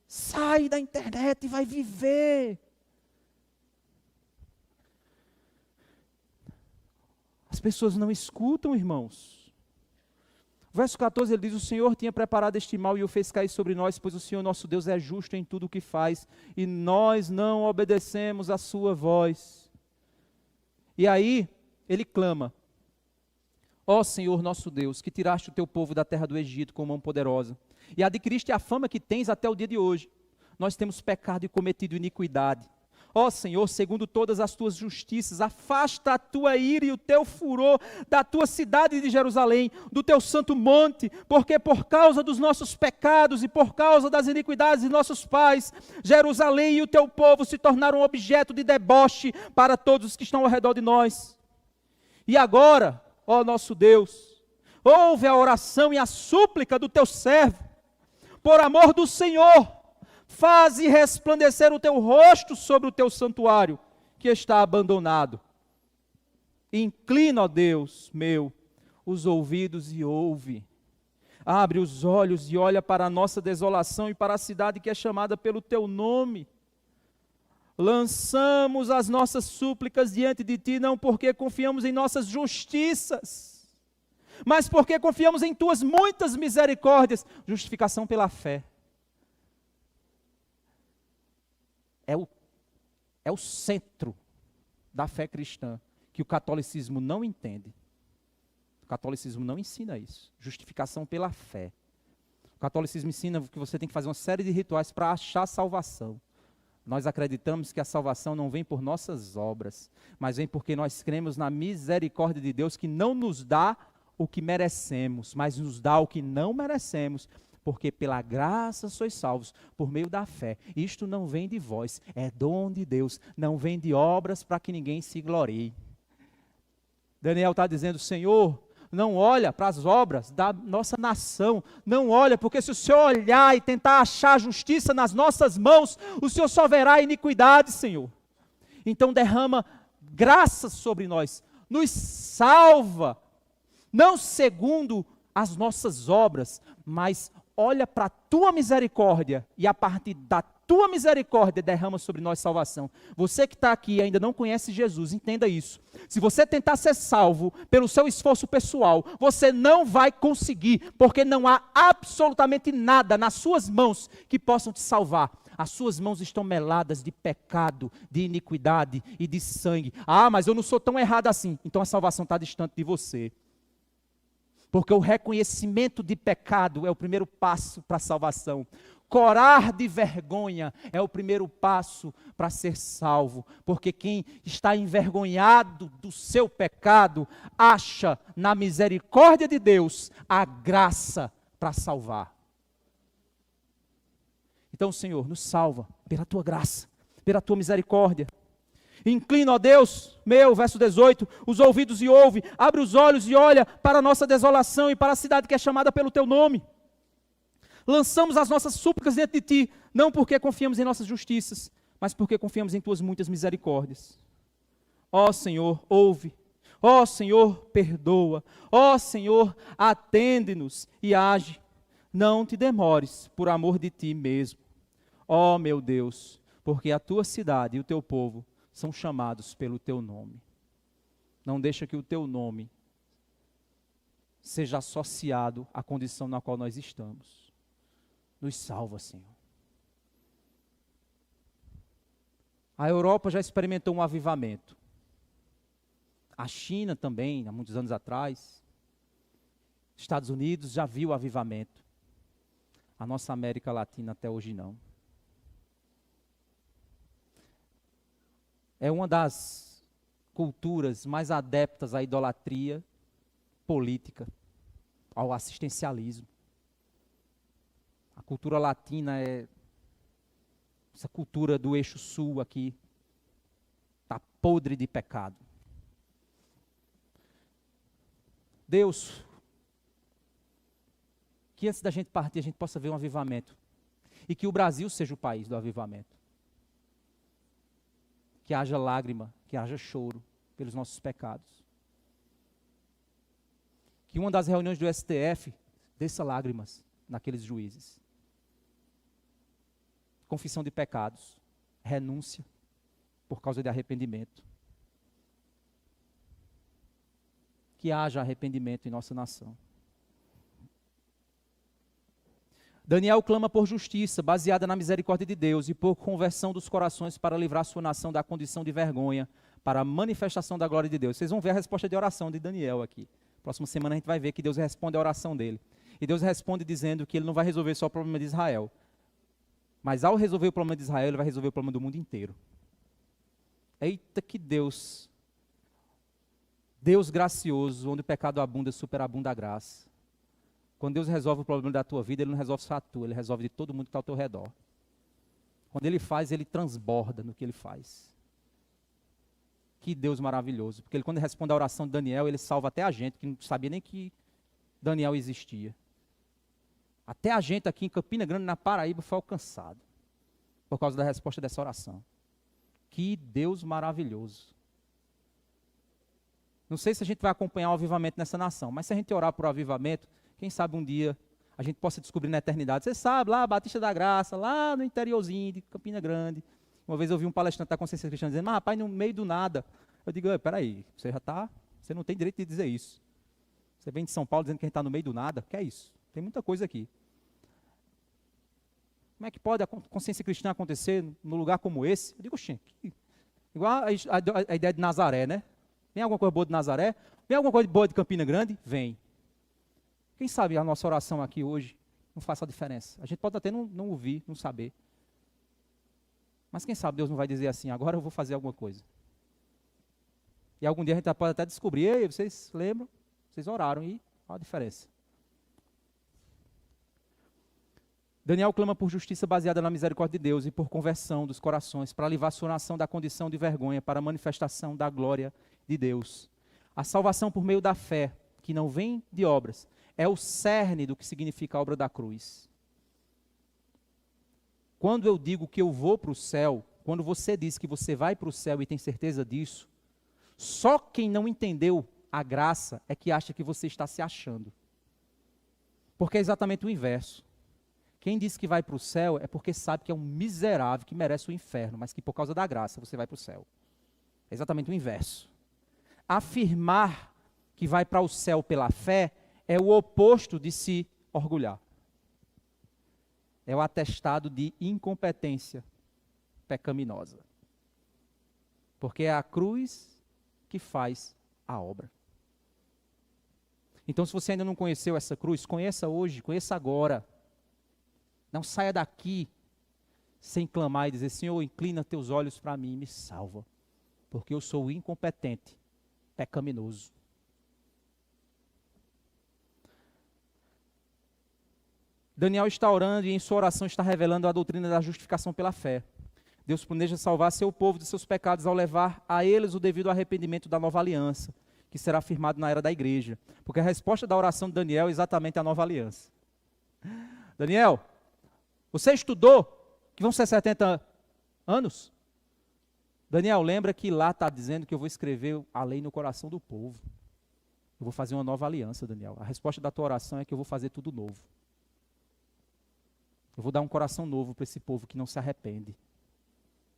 Sai da internet e vai viver. As pessoas não escutam, irmãos. Verso 14, ele diz, o Senhor tinha preparado este mal e o fez cair sobre nós, pois o Senhor nosso Deus é justo em tudo o que faz, e nós não obedecemos a sua voz. E aí, ele clama, ó Senhor nosso Deus, que tiraste o teu povo da terra do Egito com mão poderosa, e adquiriste a fama que tens até o dia de hoje. Nós temos pecado e cometido iniquidade. Ó Senhor, segundo todas as tuas justiças, afasta a tua ira e o teu furor da tua cidade de Jerusalém, do teu santo monte, porque por causa dos nossos pecados e por causa das iniquidades de nossos pais, Jerusalém e o teu povo se tornaram objeto de deboche para todos os que estão ao redor de nós. E agora, ó nosso Deus, ouve a oração e a súplica do teu servo, por amor do Senhor, faze resplandecer o teu rosto sobre o teu santuário, que está abandonado. Inclina, ó Deus meu, os ouvidos e ouve. Abre os olhos e olha para a nossa desolação e para a cidade que é chamada pelo teu nome. Lançamos as nossas súplicas diante de ti, não porque confiamos em nossas justiças, mas porque confiamos em tuas muitas misericórdias. Justificação pela fé. é o centro da fé cristã, que o catolicismo não entende. O catolicismo não ensina isso. Justificação pela fé. O catolicismo ensina que você tem que fazer uma série de rituais para achar salvação. Nós acreditamos que a salvação não vem por nossas obras, mas vem porque nós cremos na misericórdia de Deus, que não nos dá o que merecemos, mas nos dá o que não merecemos, porque pela graça sois salvos, por meio da fé. Isto não vem de vós, é dom de Deus, não vem de obras para que ninguém se glorie. Daniel está dizendo, Senhor, não olha para as obras da nossa nação, não olha, porque se o Senhor olhar e tentar achar justiça nas nossas mãos, o Senhor só verá iniquidade, Senhor. Então derrama graça sobre nós, nos salva, não segundo as nossas obras, mas olha para a tua misericórdia e a partir da tua misericórdia derrama sobre nós salvação. Você que está aqui e ainda não conhece Jesus, entenda isso. Se você tentar ser salvo pelo seu esforço pessoal, você não vai conseguir, porque não há absolutamente nada nas suas mãos que possam te salvar. As suas mãos estão meladas de pecado, de iniquidade e de sangue. Ah, mas eu não sou tão errado assim. Então a salvação está distante de você. Porque o reconhecimento de pecado é o primeiro passo para a salvação. Corar de vergonha é o primeiro passo para ser salvo. Porque quem está envergonhado do seu pecado, acha na misericórdia de Deus a graça para salvar. Então, Senhor, nos salva pela tua graça, pela tua misericórdia. Inclina, ó Deus, meu, verso 18, os ouvidos e ouve, abre os olhos e olha para a nossa desolação e para a cidade que é chamada pelo teu nome. Lançamos as nossas súplicas diante de ti, não porque confiamos em nossas justiças, mas porque confiamos em tuas muitas misericórdias. Ó Senhor, ouve. Ó Senhor, perdoa. Ó Senhor, atende-nos e age. Não te demores, por amor de ti mesmo. Ó meu Deus, porque a tua cidade e o teu povo são chamados pelo teu nome. Não deixa que o teu nome seja associado à condição na qual nós estamos. Nos salva, Senhor. A Europa já experimentou um avivamento. A China também, há muitos anos atrás. Estados Unidos já viu o avivamento. A nossa América Latina até hoje não. É uma das culturas mais adeptas à idolatria política, ao assistencialismo. A cultura latina é essa cultura do eixo sul aqui, está podre de pecado. Deus, que antes da gente partir a gente possa ver um avivamento. E que o Brasil seja o país do avivamento. Que haja lágrima, que haja choro pelos nossos pecados. Que uma das reuniões do STF desça lágrimas naqueles juízes. Confissão de pecados, renúncia por causa de arrependimento. Que haja arrependimento em nossa nação. Daniel clama por justiça, baseada na misericórdia de Deus, e por conversão dos corações para livrar sua nação da condição de vergonha, para a manifestação da glória de Deus. Vocês vão ver a resposta de oração de Daniel aqui. Próxima semana a gente vai ver que Deus responde a oração dele. E Deus responde dizendo que ele não vai resolver só o problema de Israel. Mas ao resolver o problema de Israel, ele vai resolver o problema do mundo inteiro. Eita que Deus! Deus gracioso, onde o pecado abunda, superabunda a graça. Quando Deus resolve o problema da tua vida, Ele não resolve só a tua, Ele resolve de todo mundo que está ao teu redor. Quando Ele faz, Ele transborda no que Ele faz. Que Deus maravilhoso. Porque quando Ele responde a oração de Daniel, Ele salva até a gente, que não sabia nem que Daniel existia. Até a gente aqui em Campina Grande, na Paraíba, foi alcançado. Por causa da resposta dessa oração. Que Deus maravilhoso. Não sei se a gente vai acompanhar o avivamento nessa nação, mas se a gente orar por avivamento, quem sabe um dia a gente possa descobrir na eternidade. Você sabe, lá, Batista da Graça, lá no interiorzinho de Campina Grande. Uma vez eu vi um palestrante da Consciência Cristã dizendo, mas rapaz, no meio do nada. Eu digo, peraí, você não tem direito de dizer isso. Você vem de São Paulo dizendo que a gente está no meio do nada? Que é isso? Tem muita coisa aqui. Como é que pode a consciência cristã acontecer num lugar como esse? Eu digo, Igual a ideia de Nazaré, né? Vem alguma coisa boa de Nazaré? Vem alguma coisa boa de Campina Grande? Vem. Quem sabe a nossa oração aqui hoje não faça a diferença. A gente pode até não ouvir, não saber. Mas quem sabe Deus não vai dizer assim, agora eu vou fazer alguma coisa. E algum dia a gente pode até descobrir, ei, vocês lembram? Vocês oraram e olha a diferença. Daniel clama por justiça baseada na misericórdia de Deus e por conversão dos corações, para livrar sua nação da condição de vergonha, para a manifestação da glória de Deus. A salvação por meio da fé, que não vem de obras, é o cerne do que significa a obra da cruz. Quando eu digo que eu vou para o céu, quando você diz que você vai para o céu e tem certeza disso, só quem não entendeu a graça é que acha que você está se achando. Porque é exatamente o inverso. Quem diz que vai para o céu é porque sabe que é um miserável que merece o inferno, mas que por causa da graça você vai para o céu. É exatamente o inverso. Afirmar que vai para o céu pela fé é o oposto de se orgulhar. É o atestado de incompetência pecaminosa. Porque é a cruz que faz a obra. Então, se você ainda não conheceu essa cruz, conheça hoje, conheça agora. Não saia daqui sem clamar e dizer, Senhor, inclina teus olhos para mim e me salva. Porque eu sou incompetente, pecaminoso. Daniel está orando e em sua oração está revelando a doutrina da justificação pela fé. Deus planeja salvar seu povo de seus pecados ao levar a eles o devido arrependimento da nova aliança, que será firmado na era da igreja. Porque a resposta da oração de Daniel é exatamente a nova aliança. Daniel, você estudou que vão ser 70 anos? Daniel, lembra que lá está dizendo que eu vou escrever a lei no coração do povo. Eu vou fazer uma nova aliança, Daniel. A resposta da tua oração é que eu vou fazer tudo novo. Eu vou dar um coração novo para esse povo que não se arrepende.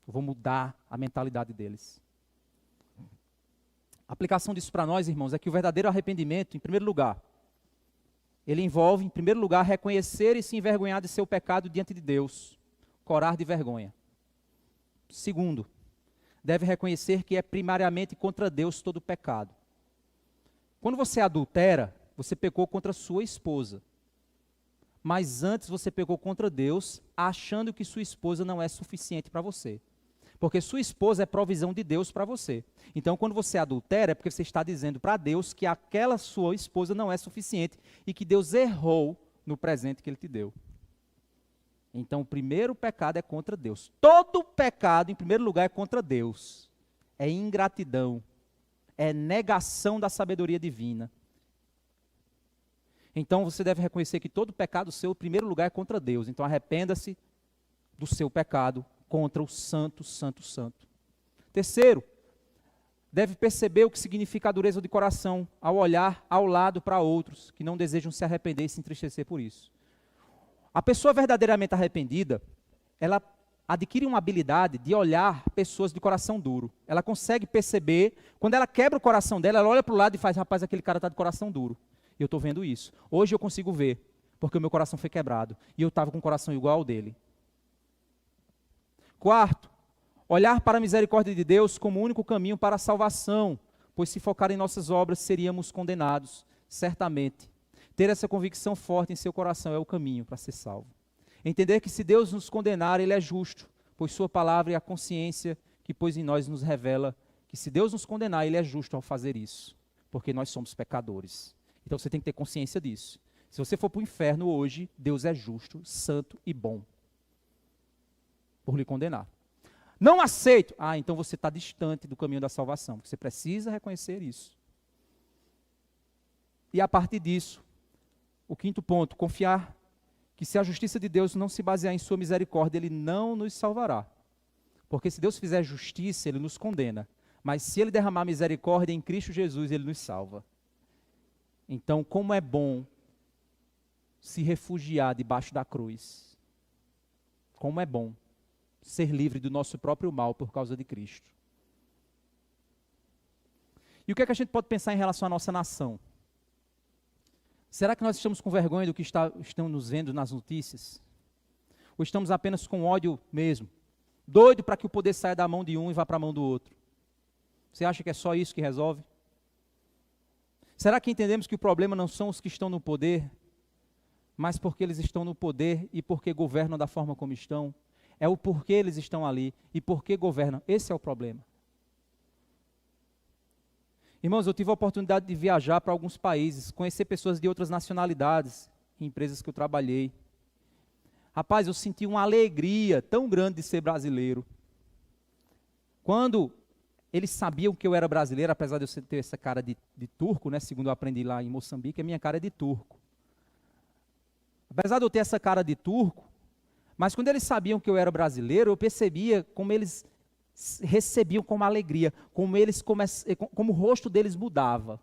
Eu vou mudar a mentalidade deles. A aplicação disso para nós, irmãos, é que o verdadeiro arrependimento, em primeiro lugar, ele envolve, em primeiro lugar, reconhecer e se envergonhar de seu pecado diante de Deus. Corar de vergonha. Segundo, deve reconhecer que é primariamente contra Deus todo pecado. Quando você adultera, você pecou contra sua esposa. Mas antes você pecou contra Deus, achando que sua esposa não é suficiente para você. Porque sua esposa é provisão de Deus para você. Então, quando você adultera, é porque você está dizendo para Deus que aquela sua esposa não é suficiente e que Deus errou no presente que Ele te deu. Então, o primeiro pecado é contra Deus. Todo pecado, em primeiro lugar, é contra Deus. É ingratidão. É negação da sabedoria divina. Então, você deve reconhecer que todo pecado seu, em primeiro lugar, é contra Deus. Então, arrependa-se do seu pecado contra o Santo, Santo, Santo. Terceiro, deve perceber o que significa a dureza de coração ao olhar ao lado para outros que não desejam se arrepender e se entristecer por isso. A pessoa verdadeiramente arrependida, ela adquire uma habilidade de olhar pessoas de coração duro. Ela consegue perceber, quando ela quebra o coração dela, ela olha para o lado e faz, rapaz, aquele cara está de coração duro. E eu estou vendo isso. Hoje eu consigo ver, porque o meu coração foi quebrado. E eu estava com um coração igual ao dele. Quarto, olhar para a misericórdia de Deus como o único caminho para a salvação, pois se focar em nossas obras seríamos condenados, certamente. Ter essa convicção forte em seu coração é o caminho para ser salvo. Entender que se Deus nos condenar, Ele é justo, pois sua palavra e a consciência que pôs em nós nos revela que se Deus nos condenar, Ele é justo ao fazer isso, porque nós somos pecadores. Então você tem que ter consciência disso. Se você for para o inferno hoje, Deus é justo, santo e bom por lhe condenar. Não aceito. Então você está distante do caminho da salvação. Você precisa reconhecer isso. E a partir disso, o quinto ponto, confiar que se a justiça de Deus não se basear em sua misericórdia, Ele não nos salvará. Porque se Deus fizer justiça, Ele nos condena. Mas se Ele derramar misericórdia em Cristo Jesus, Ele nos salva. Então, como é bom se refugiar debaixo da cruz. Como é bom ser livre do nosso próprio mal por causa de Cristo. E o que é que a gente pode pensar em relação à nossa nação? Será que nós estamos com vergonha do que estão nos vendo nas notícias? Ou estamos apenas com ódio mesmo doido para que o poder saia da mão de um e vá para a mão do outro. Você acha que é só isso que resolve? Será que entendemos que o problema não são os que estão no poder, mas porque eles estão no poder e porque governam da forma como estão? É o porquê eles estão ali e porquê governam. Esse é o problema. Irmãos, eu tive a oportunidade de viajar para alguns países, conhecer pessoas de outras nacionalidades, em empresas que eu trabalhei. Rapaz, eu senti uma alegria tão grande de ser brasileiro. Quando eles sabiam que eu era brasileiro, apesar de eu ter essa cara de turco, né, segundo eu aprendi lá em Moçambique, a minha cara é de turco. Apesar de eu ter essa cara de turco, mas quando eles sabiam que eu era brasileiro, eu percebia como eles recebiam com uma alegria, como o rosto deles mudava.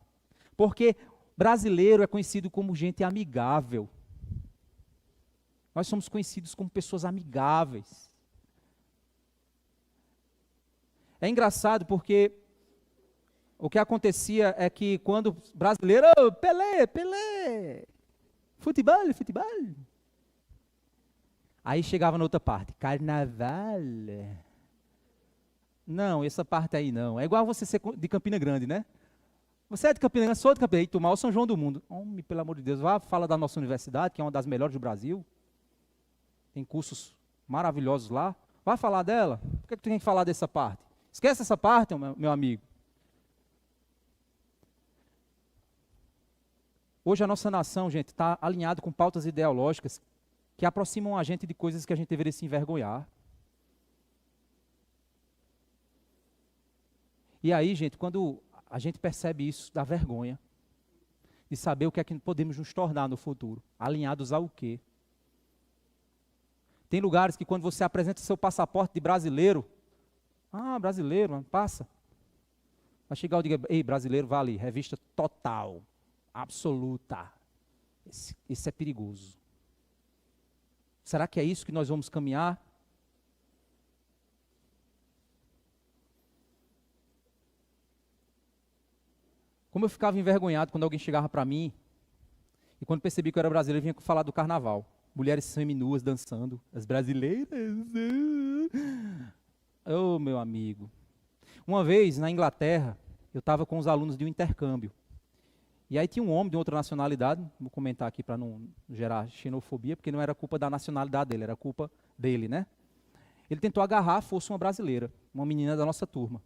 Porque brasileiro é conhecido como gente amigável. Nós somos conhecidos como pessoas amigáveis. É engraçado porque o que acontecia é que quando brasileiro, oh, Pelé, futebol. Aí chegava na outra parte, carnaval. Não, essa parte aí não. É igual você ser de Campina Grande, né? Você é de Campina Grande, sou de Campina Grande, tomar o São João do Mundo. Homem, pelo amor de Deus, vá falar da nossa universidade, que é uma das melhores do Brasil. Tem cursos maravilhosos lá. Vai falar dela? Por que tu tem que falar dessa parte? Esquece essa parte, meu amigo. Hoje a nossa nação, gente, está alinhada com pautas ideológicas que aproximam a gente de coisas que a gente deveria se envergonhar. E aí, gente, quando a gente percebe isso, dá vergonha de saber o que é que podemos nos tornar no futuro. Alinhados ao quê? Tem lugares que quando você apresenta seu passaporte de brasileiro, brasileiro, mano, passa. Vai chegar o dia, ei, brasileiro, vale, revista total, absoluta. Isso é perigoso. Será que é isso que nós vamos caminhar? Como eu ficava envergonhado quando alguém chegava para mim, e quando percebi que eu era brasileiro, vinha falar do carnaval. Mulheres seminuas dançando, as brasileiras. Oh, meu amigo. Uma vez, na Inglaterra, eu estava com os alunos de um intercâmbio. E aí tinha um homem de outra nacionalidade, vou comentar aqui para não gerar xenofobia, porque não era culpa da nacionalidade dele, era culpa dele, né? Ele tentou agarrar, fosse uma brasileira, uma menina da nossa turma.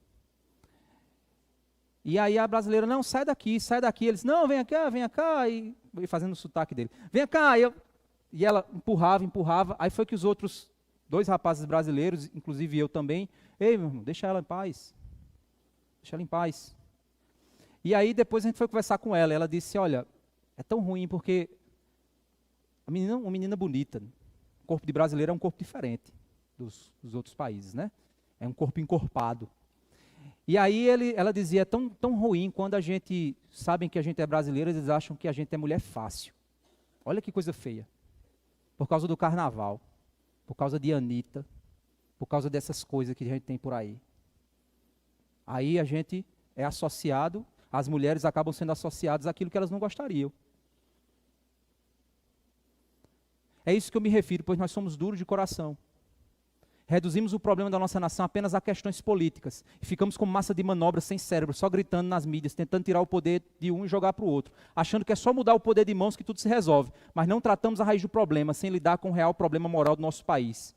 E aí a brasileira, não, sai daqui. Eles, não, vem cá, e fazendo o sotaque dele. Vem cá, e ela empurrava, aí foi que os outros 2 rapazes brasileiros, inclusive eu também, ei, meu irmão, deixa ela em paz. E aí depois a gente foi conversar com ela, ela disse, olha, é tão ruim porque uma menina bonita, o corpo de brasileiro é um corpo diferente dos outros países, né? É um corpo encorpado. E aí ela dizia, é tão ruim quando a gente, sabem que a gente é brasileiro, eles acham que a gente é mulher fácil. Olha que coisa feia. Por causa do carnaval, por causa de Anitta, por causa dessas coisas que a gente tem por aí. Aí a gente é associado, as mulheres acabam sendo associadas àquilo que elas não gostariam. É isso que eu me refiro, pois nós somos duros de coração. Reduzimos o problema da nossa nação apenas a questões políticas. E ficamos como massa de manobra sem cérebro, só gritando nas mídias, tentando tirar o poder de um e jogar para o outro. Achando que é só mudar o poder de mãos que tudo se resolve. Mas não tratamos a raiz do problema, sem lidar com o real problema moral do nosso país.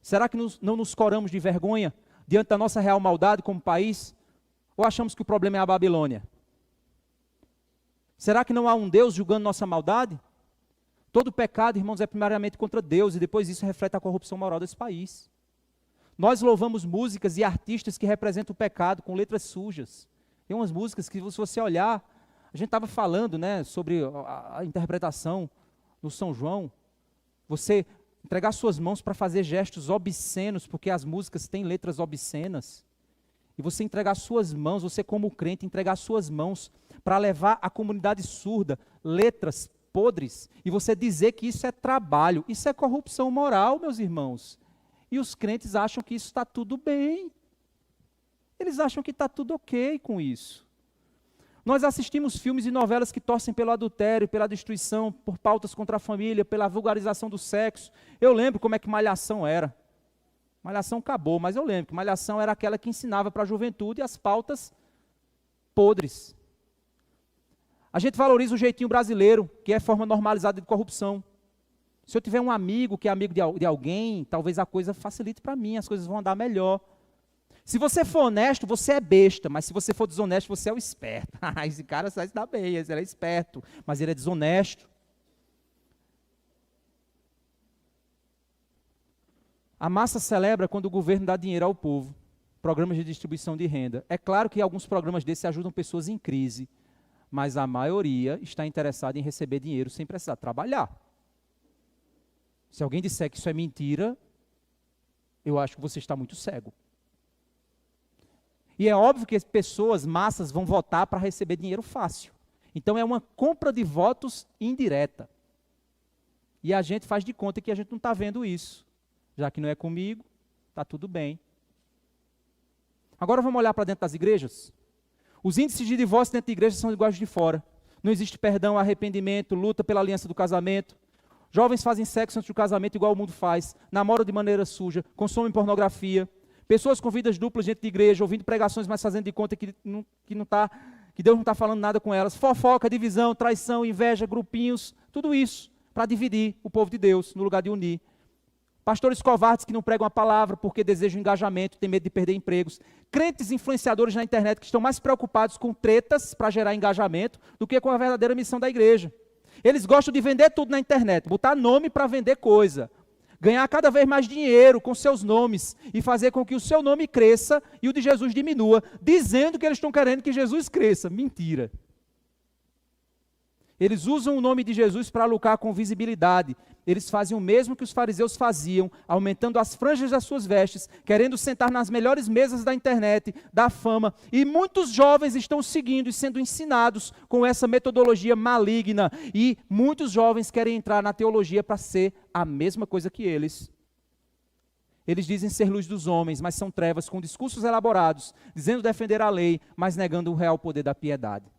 Será que não nos coramos de vergonha diante da nossa real maldade como país? Ou achamos que o problema é a Babilônia? Será que não há um Deus julgando nossa maldade? Todo pecado, irmãos, é primariamente contra Deus, e depois isso reflete a corrupção moral desse país. Nós louvamos músicas e artistas que representam o pecado com letras sujas. Tem umas músicas que, se você olhar, a gente estava falando, né, sobre a interpretação no São João. Você entregar suas mãos para fazer gestos obscenos, porque as músicas têm letras obscenas. E você entregar suas mãos, você como crente, entregar suas mãos para levar à comunidade surda letras podres. E você dizer que isso é trabalho, isso é corrupção moral, meus irmãos. E os crentes acham que isso está tudo bem. Eles acham que está tudo ok com isso. Nós assistimos filmes e novelas que torcem pelo adultério, pela destruição, por pautas contra a família, pela vulgarização do sexo. Eu lembro como é que Malhação era. Malhação acabou, mas eu lembro que Malhação era aquela que ensinava para a juventude as pautas podres. A gente valoriza o jeitinho brasileiro, que é forma normalizada de corrupção. Se eu tiver um amigo que é amigo de alguém, talvez a coisa facilite para mim, as coisas vão andar melhor. Se você for honesto, você é besta, mas se você for desonesto, você é o esperto. Esse cara sai se dá bem, ele é esperto, mas ele é desonesto. A massa celebra quando o governo dá dinheiro ao povo, programas de distribuição de renda. É claro que alguns programas desses ajudam pessoas em crise, mas a maioria está interessada em receber dinheiro sem precisar trabalhar. Se alguém disser que isso é mentira, eu acho que você está muito cego. E é óbvio que as pessoas, massas, vão votar para receber dinheiro fácil. Então é uma compra de votos indireta. E a gente faz de conta que a gente não está vendo isso. Já que não é comigo, está tudo bem. Agora vamos olhar para dentro das igrejas. Os índices de divórcio dentro da igreja são iguais aos de fora. Não existe perdão, arrependimento, luta pela aliança do casamento. Jovens fazem sexo antes do casamento igual o mundo faz, namoram de maneira suja, consomem pornografia. Pessoas com vidas duplas dentro de igreja, ouvindo pregações, mas fazendo de conta que Deus não está falando nada com elas. Fofoca, divisão, traição, inveja, grupinhos, tudo isso para dividir o povo de Deus no lugar de unir. Pastores covardes que não pregam a palavra porque desejam engajamento, têm medo de perder empregos. Crentes influenciadores na internet que estão mais preocupados com tretas para gerar engajamento do que com a verdadeira missão da igreja. Eles gostam de vender tudo na internet, botar nome para vender coisa. Ganhar cada vez mais dinheiro com seus nomes e fazer com que o seu nome cresça e o de Jesus diminua, dizendo que eles estão querendo que Jesus cresça. Mentira. Eles usam o nome de Jesus para lucrar com visibilidade. Eles fazem o mesmo que os fariseus faziam, aumentando as franjas das suas vestes, querendo sentar nas melhores mesas da internet, da fama. E muitos jovens estão seguindo e sendo ensinados com essa metodologia maligna. E muitos jovens querem entrar na teologia para ser a mesma coisa que eles. Eles dizem ser luz dos homens, mas são trevas com discursos elaborados, dizendo defender a lei, mas negando o real poder da piedade.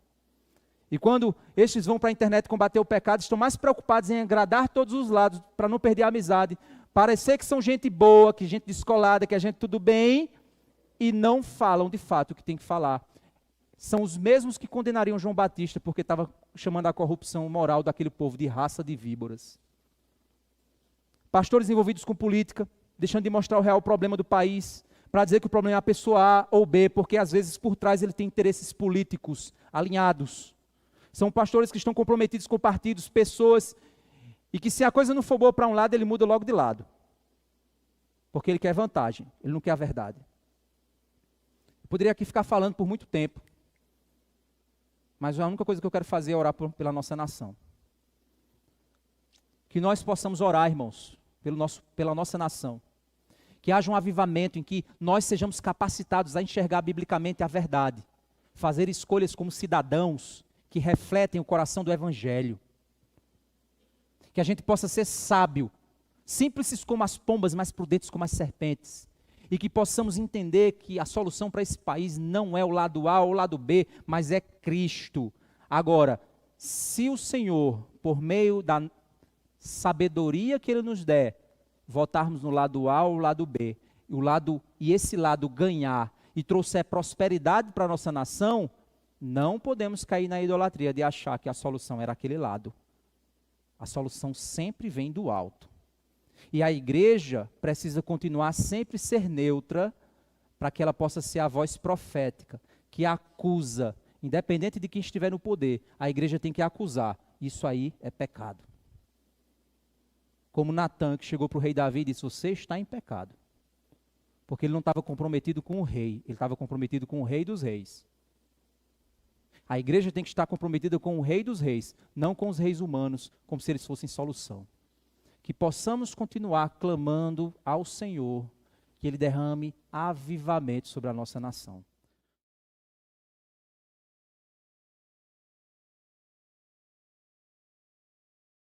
E quando estes vão para a internet combater o pecado, estão mais preocupados em agradar todos os lados, para não perder a amizade, parecer que são gente boa, que gente descolada, que a gente tudo bem, e não falam de fato o que tem que falar. São os mesmos que condenariam João Batista, porque estava chamando a corrupção moral daquele povo de raça de víboras. Pastores envolvidos com política, deixando de mostrar o real problema do país, para dizer que o problema é a pessoa A ou B, porque às vezes por trás ele tem interesses políticos alinhados. São pastores que estão comprometidos com partidos, pessoas, e que se a coisa não for boa para um lado, ele muda logo de lado. Porque ele quer vantagem, ele não quer a verdade. Eu poderia aqui ficar falando por muito tempo, mas a única coisa que eu quero fazer é orar pela nossa nação. Que nós possamos orar, irmãos, pela nossa nação. Que haja um avivamento em que nós sejamos capacitados a enxergar biblicamente a verdade. Fazer escolhas como cidadãos que refletem o coração do Evangelho. Que a gente possa ser sábio, simples como as pombas, mas prudentes como as serpentes. E que possamos entender que a solução para esse país não é o lado A ou o lado B, mas é Cristo. Agora, se o Senhor, por meio da sabedoria que Ele nos der, votarmos no lado A ou no lado B, e esse lado ganhar e trouxer prosperidade para a nossa nação, não podemos cair na idolatria de achar que a solução era aquele lado. A solução sempre vem do alto. E a igreja precisa continuar sempre ser neutra, para que ela possa ser a voz profética, que acusa, independente de quem estiver no poder, a igreja tem que acusar. Isso aí é pecado. Como Natan, que chegou para o rei Davi e disse: você está em pecado. Porque ele não estava comprometido com o rei, ele estava comprometido com o rei dos reis. A igreja tem que estar comprometida com o Rei dos Reis, não com os reis humanos, como se eles fossem solução. Que possamos continuar clamando ao Senhor, que Ele derrame avivamento sobre a nossa nação.